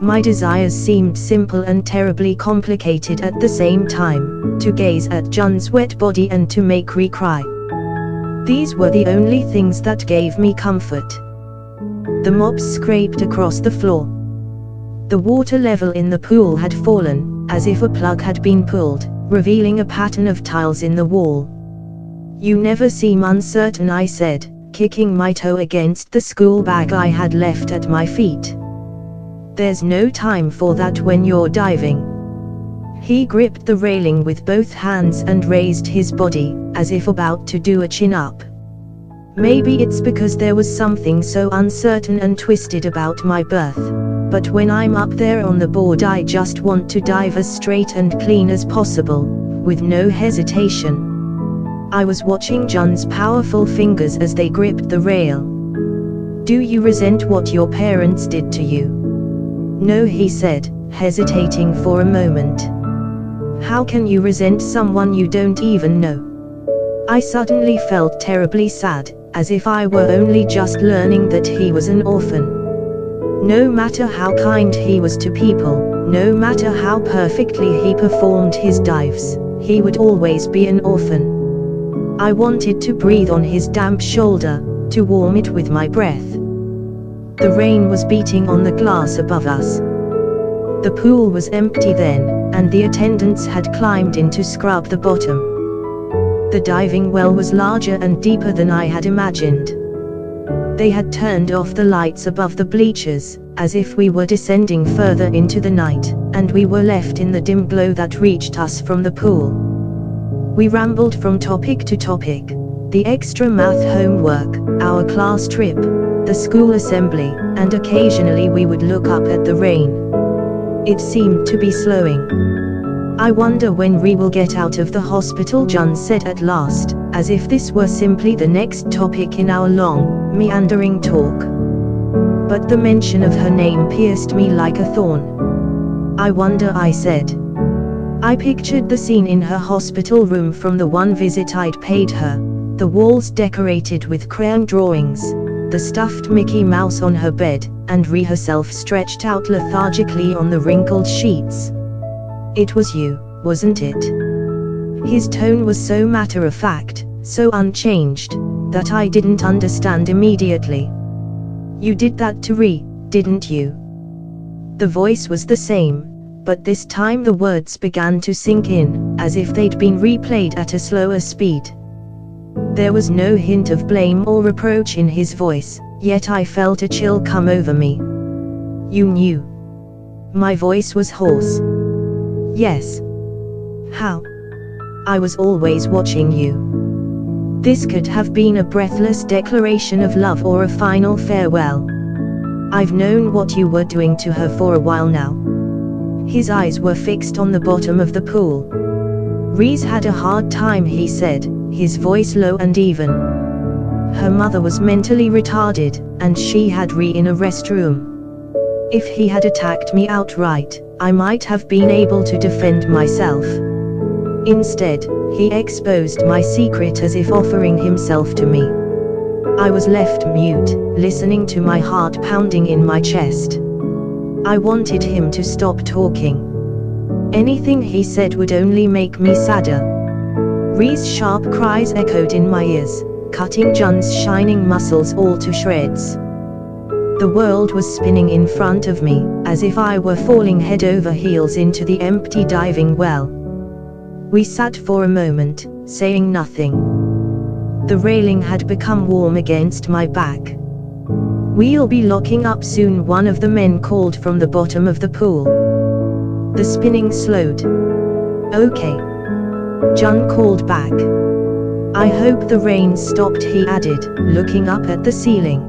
My desires seemed simple and terribly complicated at the same time, to gaze at Jun's wet body and to make Ri cry. These were the only things that gave me comfort. The mops scraped across the floor. The water level in the pool had fallen, as if a plug had been pulled, revealing a pattern of tiles in the wall. You never seem uncertain, I said, kicking my toe against the school bag I had left at my feet. There's no time for that when you're diving. He gripped the railing with both hands and raised his body, as if about to do a chin-up. Maybe it's because there was something so uncertain and twisted about my birth, but when I'm up there on the board I just want to dive as straight and clean as possible, with no hesitation. I was watching Jun's powerful fingers as they gripped the rail. Do you resent what your parents did to you? No, he said, hesitating for a moment. How can you resent someone you don't even know? I suddenly felt terribly sad, as if I were only just learning that he was an orphan. No matter how kind he was to people, no matter how perfectly he performed his dives, he would always be an orphan. I wanted to breathe on his damp shoulder, to warm it with my breath. The rain was beating on the glass above us. The pool was empty then, and the attendants had climbed in to scrub the bottom. The diving well was larger and deeper than I had imagined. They had turned off the lights above the bleachers, as if we were descending further into the night, and we were left in the dim glow that reached us from the pool. We rambled from topic to topic: the extra math homework, our class trip, the school assembly, and occasionally we would look up at the rain. It seemed to be slowing. I wonder when Ri will get out of the hospital, Jun said at last, as if this were simply the next topic in our long, meandering talk. But the mention of her name pierced me like a thorn. I wonder, I said. I pictured the scene in her hospital room from the one visit I'd paid her, the walls decorated with crayon drawings, the stuffed Mickey Mouse on her bed, and Ri herself stretched out lethargically on the wrinkled sheets. It was you, wasn't it? His tone was so matter-of-fact, so unchanged, that I didn't understand immediately. You did that to Ri, didn't you? The voice was the same, but this time the words began to sink in, as if they'd been replayed at a slower speed. There was no hint of blame or reproach in his voice, yet I felt a chill come over me. You knew. My voice was hoarse. Yes. How? I was always watching you. This could have been a breathless declaration of love or a final farewell. I've known what you were doing to her for a while now. His eyes were fixed on the bottom of the pool. Ri's had a hard time, he said, his voice low and even. Her mother was mentally retarded, and she had Ri in a restroom. If he had attacked me outright, I might have been able to defend myself. Instead, he exposed my secret as if offering himself to me. I was left mute, listening to my heart pounding in my chest. I wanted him to stop talking. Anything he said would only make me sadder. Ri's sharp cries echoed in my ears, cutting Jun's shining muscles all to shreds. The world was spinning in front of me, as if I were falling head over heels into the empty diving well. We sat for a moment, saying nothing. The railing had become warm against my back. "We'll be locking up soon," one of the men called from the bottom of the pool. The spinning slowed. "Okay," Jun called back. "I hope the rain stopped," he added, looking up at the ceiling.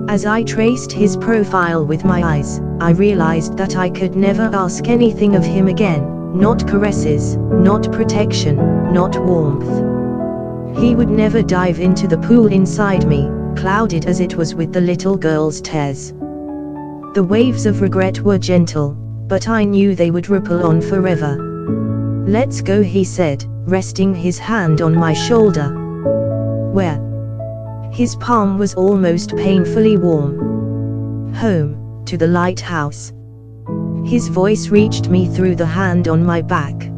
As I traced his profile with my eyes, I realized that I could never ask anything of him again, not caresses, not protection, not warmth. He would never dive into the pool inside me, clouded as it was with the little girl's tears. The waves of regret were gentle, but I knew they would ripple on forever. "Let's go," he said, resting his hand on my shoulder. "Where?" His palm was almost painfully warm. "Home, to the lighthouse." His voice reached me through the hand on my back.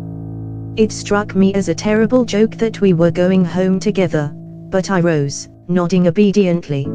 It struck me as a terrible joke that we were going home together, but I rose, nodding obediently.